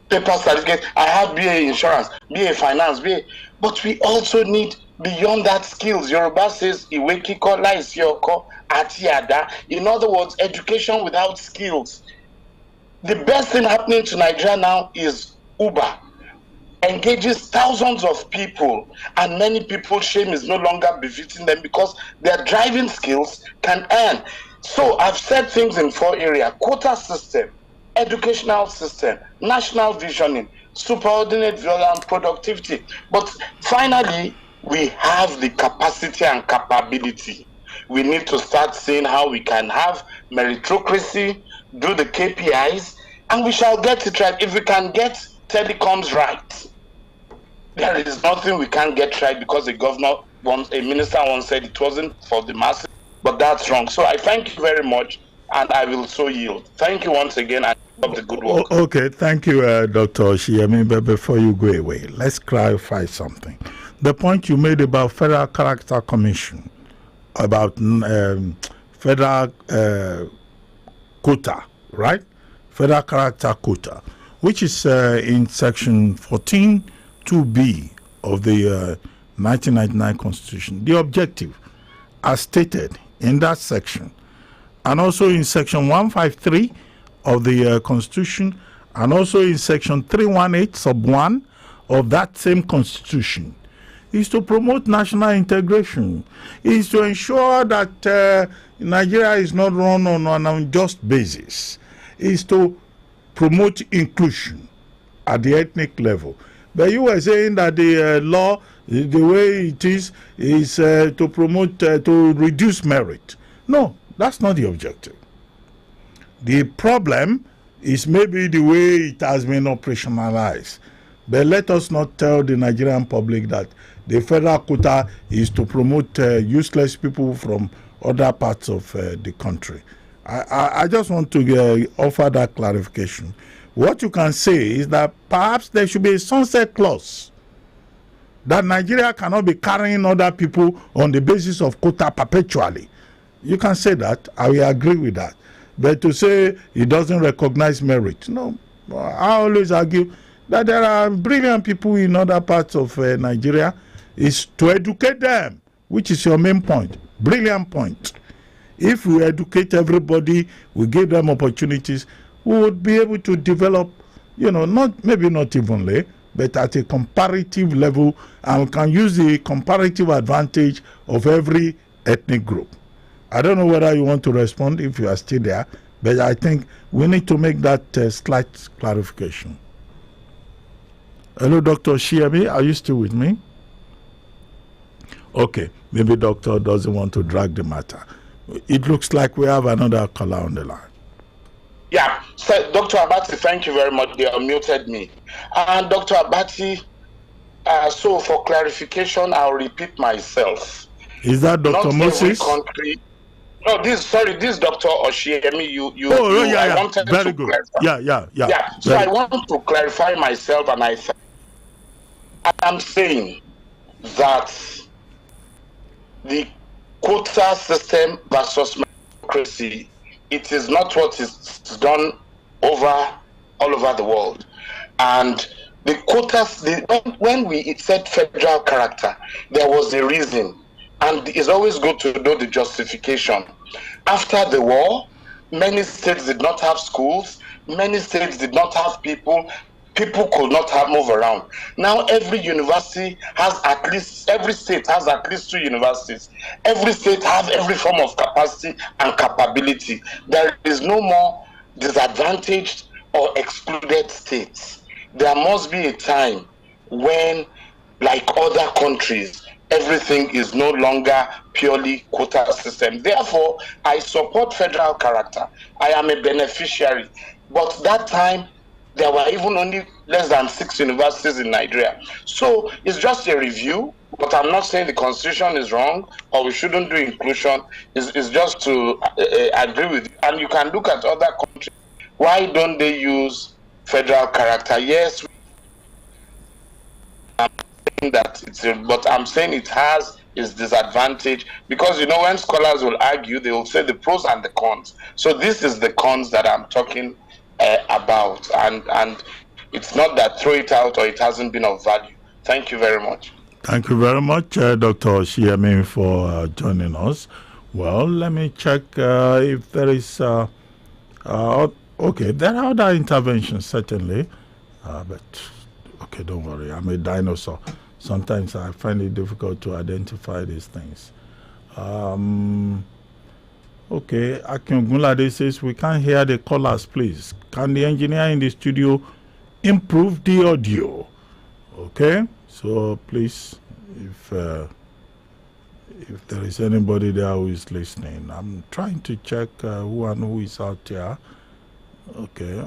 paper certificates. I have BA insurance, BA finance, BA. But we also need beyond that skills. Yoruba says iwe kiko laisi oko ati ada. In other words, education without skills. The best thing happening to Nigeria now is Uber. Engages thousands of people, and many people shame is no longer befitting them because their driving skills can earn. So I've said things in 4 areas: quota system, educational system, national visioning, superordinate value, and productivity. But finally, we have the capacity and capability. We need to start seeing how we can have meritocracy, do the KPIs, and we shall get it right. If we can get telecoms right, there is nothing we can't get right, because a minister once said it wasn't for the masses, but that's wrong. So I thank you very much, and I will so yield. Thank you once again, and keep up the good work. Okay, thank you, Dr. Oshiemi. But before you go away, let's clarify something. The point you made about Federal Character Commission, about federal quota, right? Federal Character Quota, which is in section 14(2)(b) of the 1999 Constitution. The objective, as stated in that section, and also in section 153 of the Constitution, and also in section 318 sub 1 of that same Constitution, is to promote national integration, is to ensure that Nigeria is not run on an unjust basis, is to promote inclusion at the ethnic level. But you were saying that the law, the way it is to promote, to reduce merit. No, that's not the objective. The problem is maybe the way it has been operationalized. But let us not tell the Nigerian public that the federal quota is to promote useless people from other parts of the country. I just want to offer that clarification. What you can say is that perhaps there should be a sunset clause, that Nigeria cannot be carrying other people on the basis of quota perpetually. You can say that. I will agree with that. But to say it doesn't recognize merit, no. I always argue that there are brilliant people in other parts of Nigeria. Is to educate them, which is your main point. Brilliant point. If we educate everybody, we give them opportunities, we would be able to develop, maybe not evenly, but at a comparative level, and we can use the comparative advantage of every ethnic group. I don't know whether you want to respond if you are still there, but I think we need to make that slight clarification. Hello, Dr. Shiami, are you still with me? Okay, maybe doctor doesn't want to drag the matter. It looks like we have another caller on the line. Yeah, so Dr. Abati, thank you very much. They unmuted me. And Dr. Abati, so for clarification, I'll repeat myself. Is that Dr. Not Moses? Country, no, this Dr. Oshiemi, yeah. I wanted Very to good. clarify. Yeah. So I want to clarify myself, and I am saying that the quota system versus meritocracy, it is not what is done all over the world. And the quotas, when we said federal character, there was a reason. And it's always good to know the justification. After the war, many states did not have schools, many states did not have people could not move around. Now every university has every state has at least 2 universities. Every state has every form of capacity and capability. There is no more disadvantaged or excluded states. There must be a time when, like other countries, everything is no longer purely quota system. Therefore, I support federal character. I am a beneficiary. But that time, there were even only less than 6 universities in Nigeria. So it's just a review, but I'm not saying the constitution is wrong or we shouldn't do inclusion. It's just to agree with you. And you can look at other countries. Why don't they use federal character? Yes, I'm saying that but I'm saying it has its disadvantage, because when scholars will argue, they will say the pros and the cons. So this is the cons that I'm talking about, and it's not that throw it out or it hasn't been of value. Thank you very much. Thank you very much, Dr. Shiami, for joining us. Well, let me check if there is okay, there are other interventions, certainly, but okay, don't worry, I'm a dinosaur. Sometimes I find it difficult to identify these things. Okay, Akin Abati says, we can't hear the callers, please. Can the engineer in the studio improve the audio? Okay, so please, if there is anybody there who is listening, I'm trying to check who and who is out there. Okay,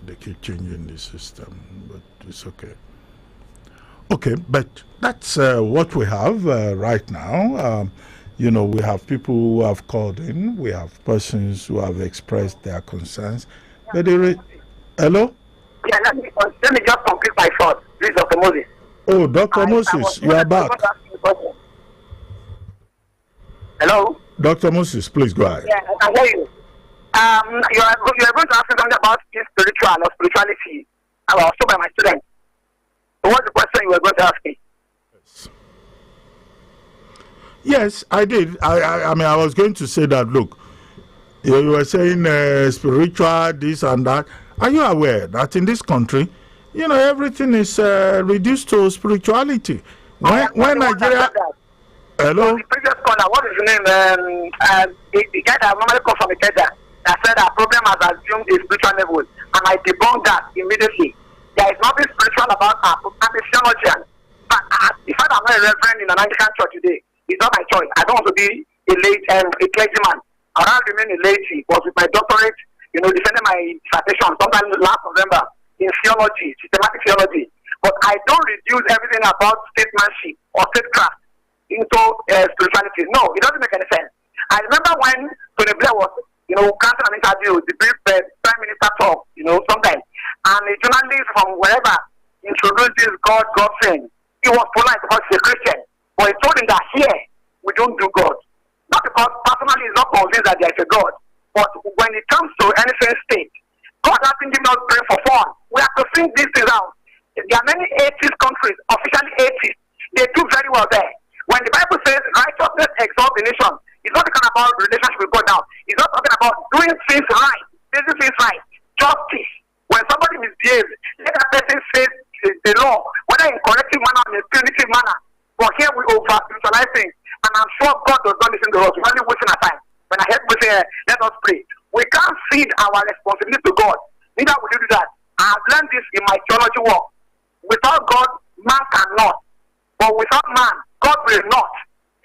they keep changing the system, but it's okay. Okay, but that's what we have right now. We have people who have called in. We have persons who have expressed their concerns. But hello? Yeah, let me just complete my thought. Please, Dr. Moses. Oh, Dr. Moses, you are back. Hello? Dr. Moses, please go ahead. Yeah, I can hear you. You are going to ask me something about spiritual or spirituality. I was told by my students. What's the question you were going to ask me? Yes, I did. I mean, I was going to say that, look, you were saying spiritual, this and that. Are you aware that in this country, everything is reduced to spirituality? When Nigeria... Hello? The previous caller, what is his name? The guy that normally comes from the Kenya, that said our problem has assumed a spiritual level. And I debunked that immediately. There is nothing spiritual about I'm a theologian. But if I'm not a reverend in an Anglican church today, it's not my choice. I don't want to be a clergyman. I'd rather remain a laity. But with my doctorate, defending my dissertation sometime last November in theology, systematic theology. But I don't reduce everything about statesmanship or statecraft into spirituality. No, it doesn't make any sense. I remember when Tony Blair was, granting an interview, the Prime Minister talk, sometimes, and a journalist from wherever introduced this God thing. He was polite because he's a Christian, but he told him that here we don't do God. Not because personally he's not convinced that there is a God, but when it comes to anything state, God hasn't given us brain for fun. We have to think these things out. There are many atheist countries, officially atheist. They do very well there. When the Bible says righteousness exalts the nation, it's not talking about relationship with God now. It's not talking about doing things right, doing things right, justice. When somebody misbehaves, let that person say the law, whether in corrective manner or in a punitive manner. But here we over-spiritualize things. And I'm sure God does not listen to us. We're only wasting our time. When I heard people say, let us pray. We can't feed our responsibility to God. Neither will you do that. I have learned this in my theology work. Without God, man cannot. But without man, God will not.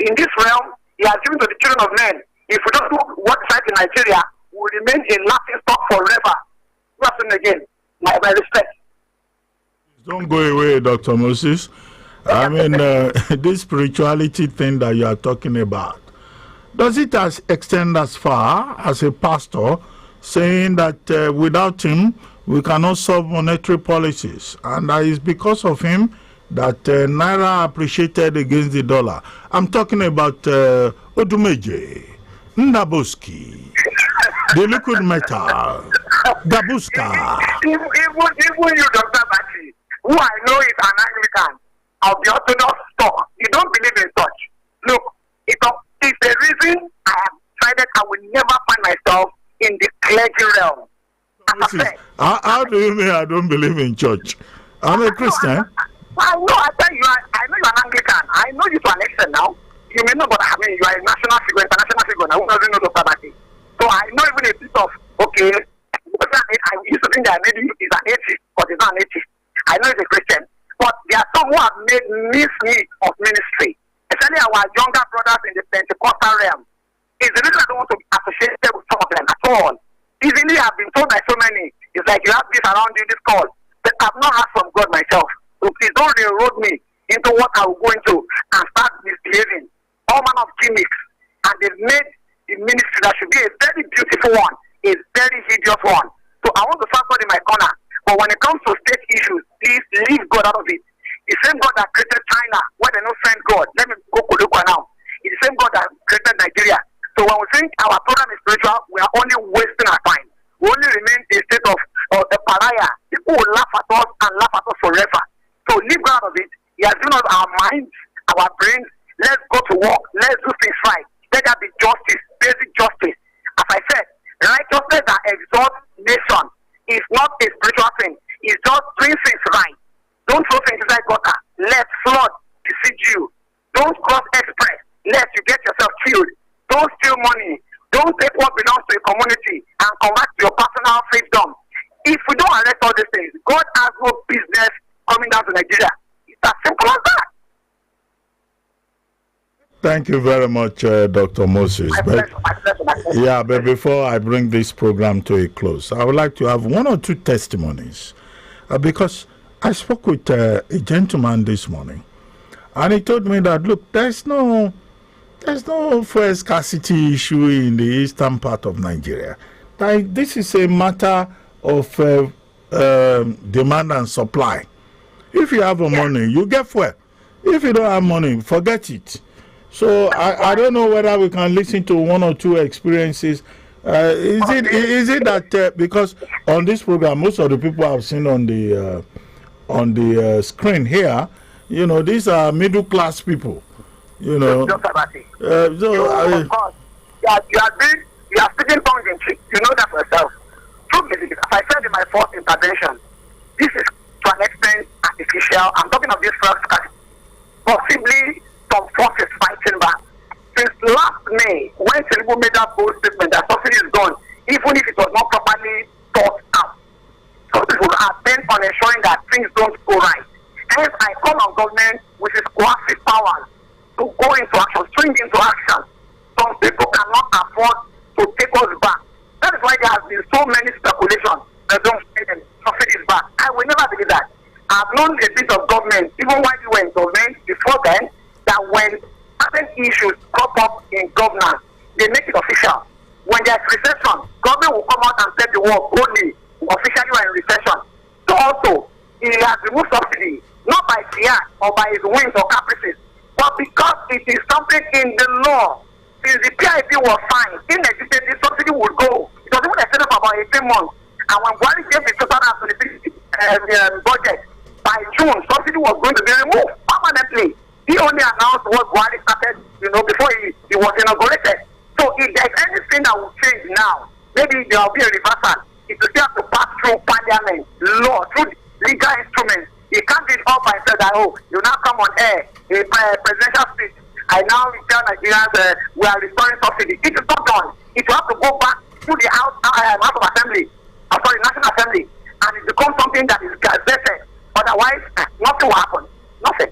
In this realm, he has given to the children of men. If we don't do what's right in Nigeria, we will remain a laughing stock forever. Listen again, my respect. Don't go away, Dr. Moses. I mean, this spirituality thing that you are talking about, does it extend as far as a pastor saying that without him, we cannot solve monetary policies, and that is because of him that Naira appreciated against the dollar? I'm talking about Odumeje, Ndaboski, the liquid metal, Gabuska. Even you, Dr. Abati, who I know is an Anglican of the Orthodox stock, you don't believe in such. Look, it's the reason I have decided I will never find myself in the clergy realm. How do you mean I don't believe in church? I'm a Christian. I know you're an Anglican. I know you to an extent now. You may know, but I mean, you are a national figure, international figure. Now, who doesn't know Dr. Abati? So I know even a bit of, okay, I used to think that maybe he's an atheist, but he's not an atheist. I know he's a Christian. But there are some who have made misuse of ministry, especially our younger brothers in the Pentecostal realm. It's the reason I don't want to be associated with some of them at all. Easily, I've been told by so many, it's like you have this around you, this call. But I've not heard from God myself. So please don't railroad me into what I will go into and start misbehaving. All manner of gimmicks. And they've made the ministry that should be a very beautiful one, a very hideous one. So I want to start God in my corner. But when it comes to state issues, please leave God out of it. The same God that created China, where they don't send God. Let me go Kodokwa now. It's the same God that created Nigeria. So when we think our program is spiritual, we are only wasting our time. We only remain in a state of a pariah. People will laugh at us and laugh at us forever. So leave God out of it. He has given us our minds, our brains. Let's go to work. Let's do things right. Let there be justice, basic justice. As I said, righteousness that exalts nation is not a spiritual thing. It's just doing things right. Don't throw things like gutter. Let flood besiege you. Don't cross express. Let you get yourself killed. Don't steal money. Don't take what belongs to a community and come back to your personal freedom. If we don't arrest all these things, God has no business coming down to Nigeria. It's as simple as that. Thank you very much, Dr. Moses. But before I bring this program to a close, I would like to have one or two testimonies because I spoke with a gentleman this morning, and he told me that, look, there's no fuel scarcity issue in the eastern part of Nigeria. Like, this is a matter of demand and supply. If you have money, you get fuel. If you don't have money, forget it. So I don't know whether we can listen to one or two experiences. Is it that because on this program, most of the people I've seen on the screen here, these are middle class people. Of course, you are speaking tongue in cheek. You know that for yourself. Truthfully, as I said in my first intervention, this is to an extent artificial. I'm talking of this first category. Possibly some forces fighting back. Since last May, when Tinubu made that bold statement that subsidy is gone, even if it was not properly thought out, some people are bent on ensuring that things don't go right. Hence, I call on government with its coercive powers to go into action, spring into action. Some people cannot afford to take us back. That is why there has been so many speculations that don't say them subsidies back. I will never believe that. I have known a bit of government, even while you were in government before then, that when certain issues crop up in governance, they make it official. When there's recession, government will come out and tell the world only officially you are in recession. So also, he has removed subsidy, not by fear or by his whims or caprices, but because it is something in the law. Since the PIP was signed, inevitably subsidy would go. It was even extended for about 18 months. And when Buhari gave the 2023 budget, by June, subsidy was going to be removed permanently. He only announced what Buhari started, before he was inaugurated. So if there's anything that will change now, maybe there will be a reversal. It will still have to pass through parliament, law, through legal instruments. You can't be up and say that, you now come on air, a presidential speech. I now tell Nigerians we are restoring subsidy. It is not done. It will have to go back to the House of Assembly, National Assembly, and it becomes something that is gazetted. Otherwise, nothing will happen. Nothing.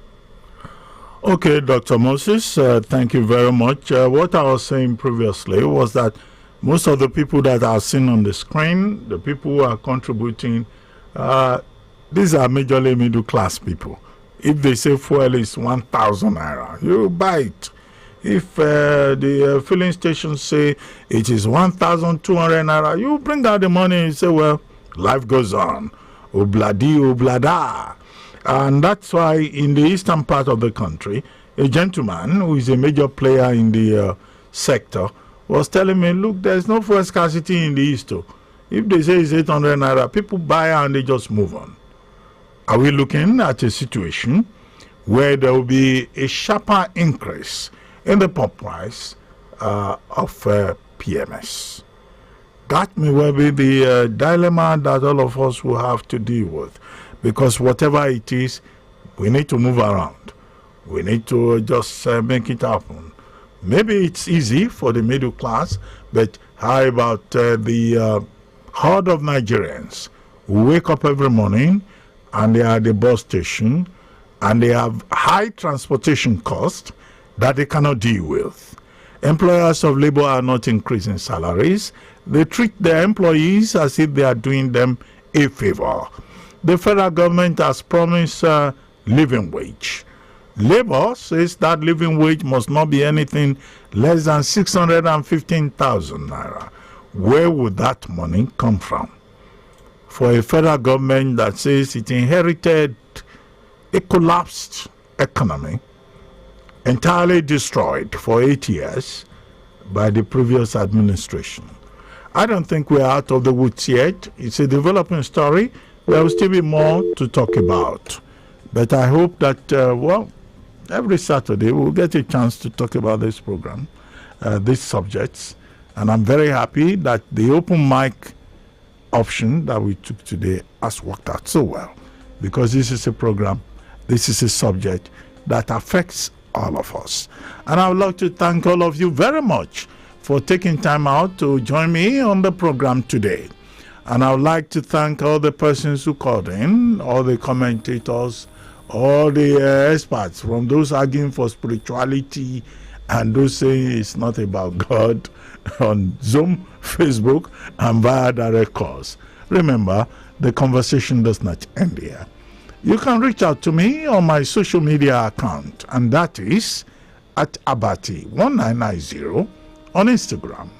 Okay, Dr. Moses, thank you very much. What I was saying previously was that most of the people that are seen on the screen, the people who are contributing, these are majorly middle class people. If they say fuel is 1,000 naira, you buy it. If the filling stations say it is 1,200 naira, you bring out the money and say, well, life goes on. Obladi, oblada. And that's why in the eastern part of the country, a gentleman who is a major player in the sector was telling me, look, there's no fuel scarcity in the east. If they say it's 800 naira, people buy and they just move on. Are we looking at a situation where there will be a sharper increase in the pump price of PMS? That may well be the dilemma that all of us will have to deal with, because whatever it is, we need to move around. We need to just make it happen. Maybe it's easy for the middle class, but how about the horde of Nigerians who wake up every morning and they are at the bus station and they have high transportation costs that they cannot deal with? Employers of labor are not increasing salaries. They treat their employees as if they are doing them a favor. The federal government has promised living wage. Labor says that living wage must not be anything less than 615,000 naira. Where would that money come from? For a federal government that says it inherited a collapsed economy, entirely destroyed for 8 years by the previous administration. I don't think we're out of the woods yet. It's a developing story. There will still be more to talk about. But I hope that, every Saturday we'll get a chance to talk about this program, these subjects. And I'm very happy that the open mic option that we took today has worked out so well, because this is a program, this is a subject that affects all of us. And I would like to thank all of you very much for taking time out to join me on the program today. And I would like to thank all the persons who called in, all the commentators, all the experts, from those arguing for spirituality and those saying it's not about God, on Zoom, Facebook, and via direct calls. Remember, the conversation does not end here. You can reach out to me on my social media account, and that is at Abati1990 on Instagram.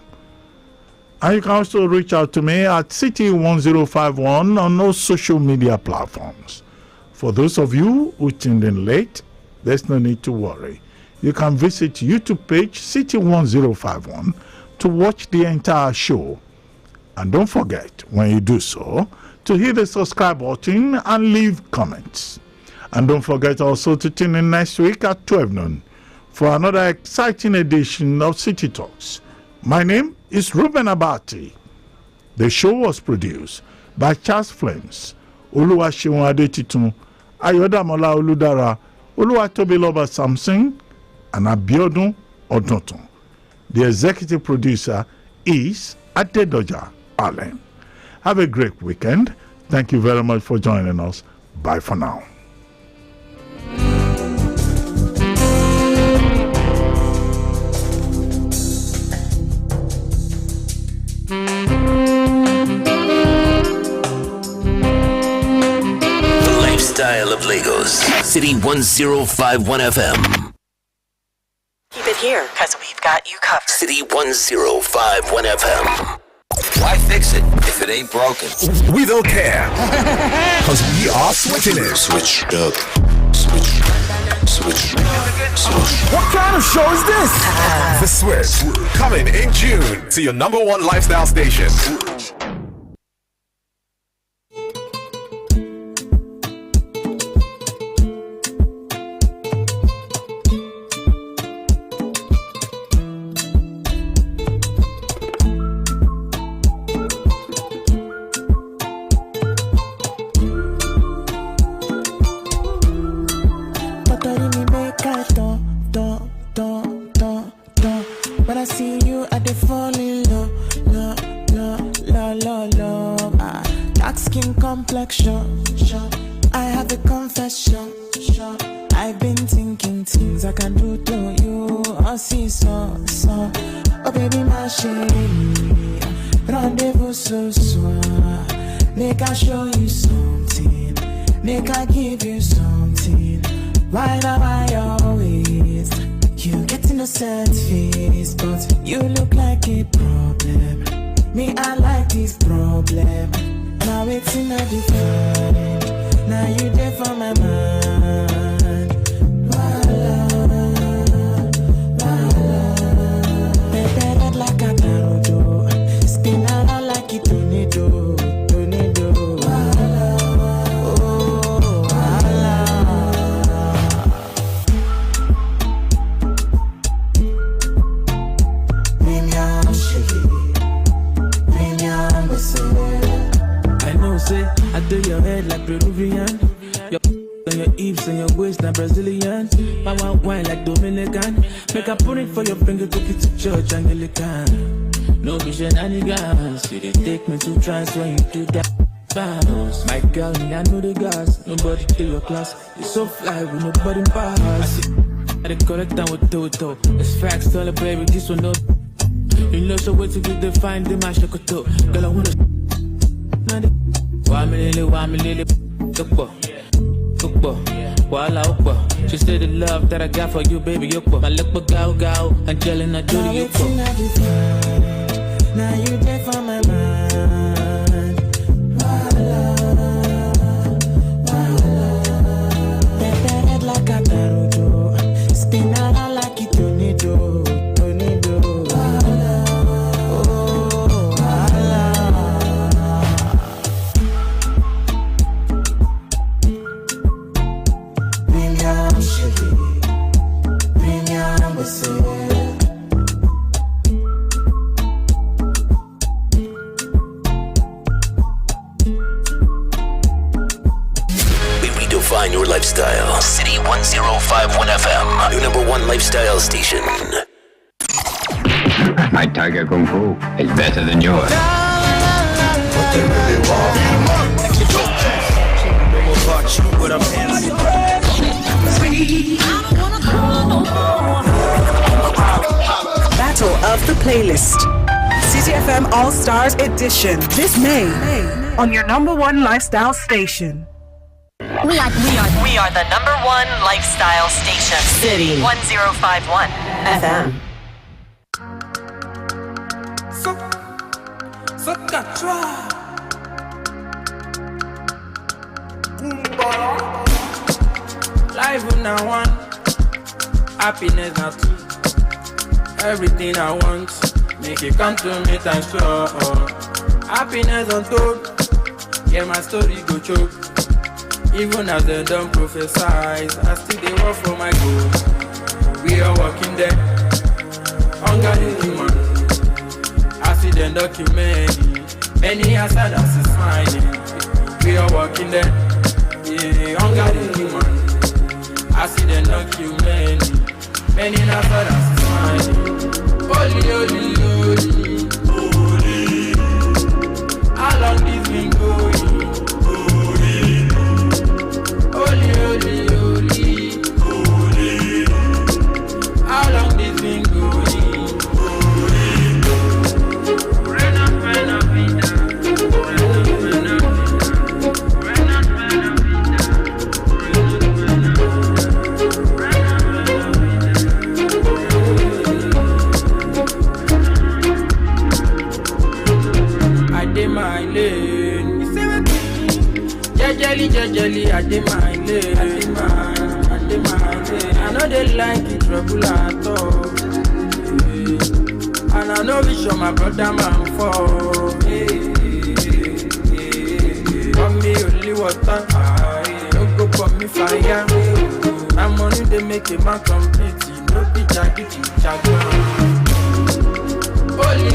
And you can also reach out to me at City1051 on those social media platforms. For those of you who tuned in late, there's no need to worry. You can visit YouTube page City1051 to watch the entire show. And don't forget, when you do so, to hit the subscribe button and leave comments. And don't forget also to tune in next week at 12 noon for another exciting edition of City Talks. My name is Ruben Abati. The show was produced by Charles Flames, Oluwaseun Adetitun, Ayodamola Oludara, Oluwatobiloba Samson, and Abiodun Odontun. The executive producer is Adedoja Allen. Have a great weekend. Thank you very much for joining us. Bye for now. The lifestyle. lifestyle of Lagos. City 1051 FM. Keep it here, because we've got you covered. City 1051 FM. Why fix it if it ain't broken? We don't care. Because we are switching it. Switch up. Switch. What kind of show is this? The Switch. Coming in June to your number one lifestyle station. I have a confession. I've been thinking things I can do to you. Oh, see, so. Oh, baby, my chérie. Rendezvous ce soir. Make I show you something. Make I give you something. Why now I always? You get innocent face, but you look like a problem. Me, I like this problem. Now it's in a different. Now you there for my mind. Voila. Prepared like a tornado. Spin around like a tornado. Voila. Oh, voila. Premium shit. Premium whistle. Say, I do your head like Peruvian. Your on your hips and your waist like Brazilian. I want wine like Dominican. Make a put it for your finger, take it to church Anglican. No vision shenanigans. You did take me to trance when you do that bounce. My girl, me I know the gas. Nobody do your class. You so fly with nobody pass. I did correct down with Toto. It's facts, tell her baby, this one no. You know so wait till you define the mash like a toe. Girl, I wanna. Wamilili, Ukbo, Wala Ukbo. She said the love that I got for you, baby, Ukbo. My look go, Angelina Jolie, Ukbo. Now you there for my mind. Wala. Prepared like a tornado. Spin around like a tornado. Redefine your lifestyle. City 1051 FM, your number one lifestyle station. My Tiger Kung Fu is better than yours. What they really Battle of the Playlist. City FM All Stars Edition. This May on your number one lifestyle station. We are the number one lifestyle station. City 1051 FM. Life now one, happiness now two. Everything I want, make it come to me times 2. Happiness untold, yeah my story go choke. Even as they don't prophesize, I still they work for my goals. We are working there, hunger is human. I see them document, many aside as is smiling. We are working there, yeah, hunger is human. I see them document, many aside as is smiling. Holy. How long this been going? Holy. How long this been going? lane. Jejely, I dey my lane. I know they like it trouble at all. And I know we show my brother man for. For me only water, no go for me fire. And money they make a man complete. No be jaggedy. Holy.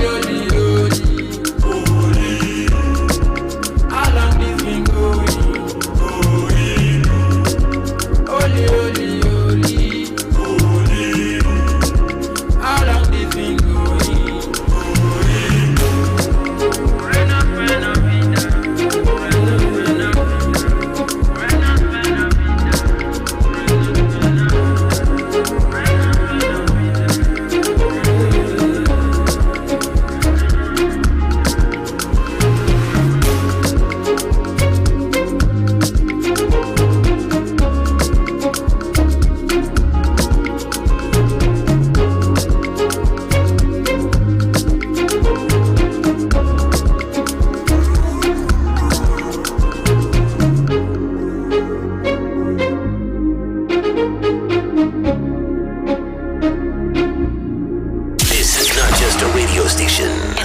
How long this been going? Holy. How long this been going?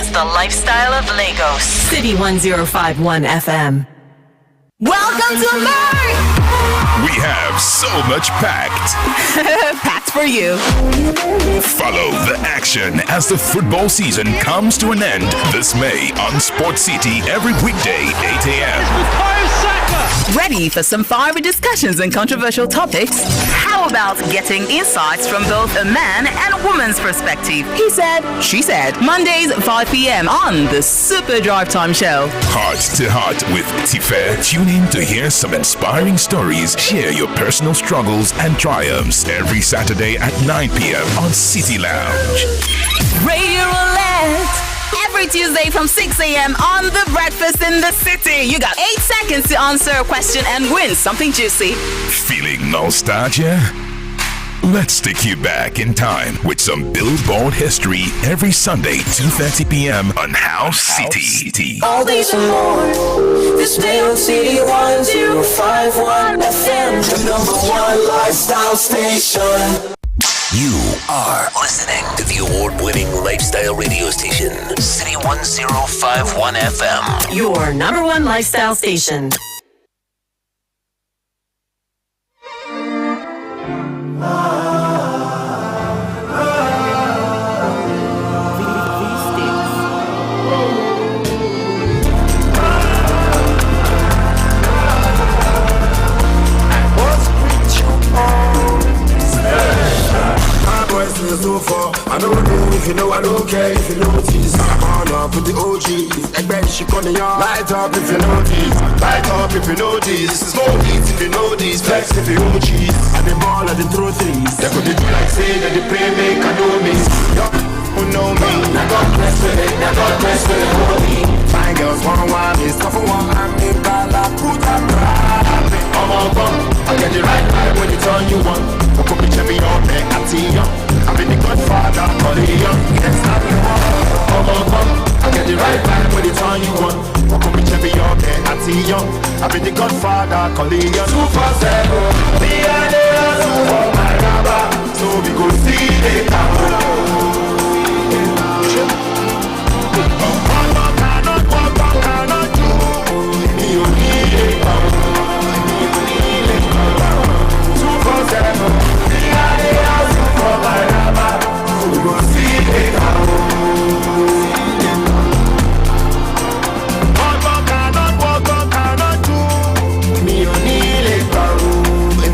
The lifestyle of Lagos. City 1051 FM. Welcome to America. We have so much packed. Packed for you. Follow the action as the football season comes to an end this May on Sports City every weekday, 8 a.m. Ready for some fiery discussions and controversial topics? How about getting insights from both a man and a woman's perspective? He said, she said. Mondays at 5 p.m. on the Super Drive Time Show. Heart to Heart with Tife. Tune in to hear some inspiring stories. Share your personal struggles and triumphs every Saturday at 9 p.m. on City Lounge. Radio Roulette. Every Tuesday from 6 a.m. on The Breakfast in the City. You got 8 seconds to answer a question and win something juicy. Feeling nostalgia? Let's take you back in time with some Billboard history every Sunday, 2:30 p.m. on House City. All days and more. This day on City 1051 FM, the #1 lifestyle station. You are listening to the award-winning lifestyle radio station, City 1051 FM. Your #1 lifestyle station. I don't know if you know, I don't care if you notice. I'm on with the OGs. Light up if you notice. Light up if you notice. Smoke it if you notice. Flex if you OGs. And the ball and the throw things. They could do like say that the play make I know me. Who know me? Now God bless with it. Now God bless with it. Holy. Fine girls one is tough for one. I'm in Bala Puta Brave. I'm on bum. I get the right vibe when you turn you on. I could be Chevy on there at T-Young. I've been the godfather, Korean. Can't stop you on. I get the right vibe when you turn you on. I could be Chevy on there at T-Young. I've been the godfather, Korean. 247. Me and the hustle for my rubber. So we go see the camera. One cannot do. Me only the power. 247. Me and the hustle for my rubber. So we go see the camera. One cannot do. Me only the power.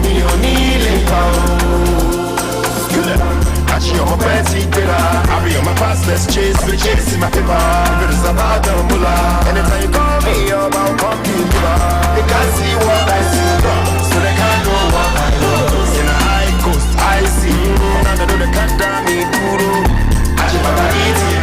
Me only the power. Catch you on my fancy pillar. I be on my past, let's chase in my paper. Good as about the mullah. Anytime you call me up, I'll come to you. They can't see what I see, so they can't know what I know. In a high coast, I see. And I know they can't damn me, Kuru. I just want to eat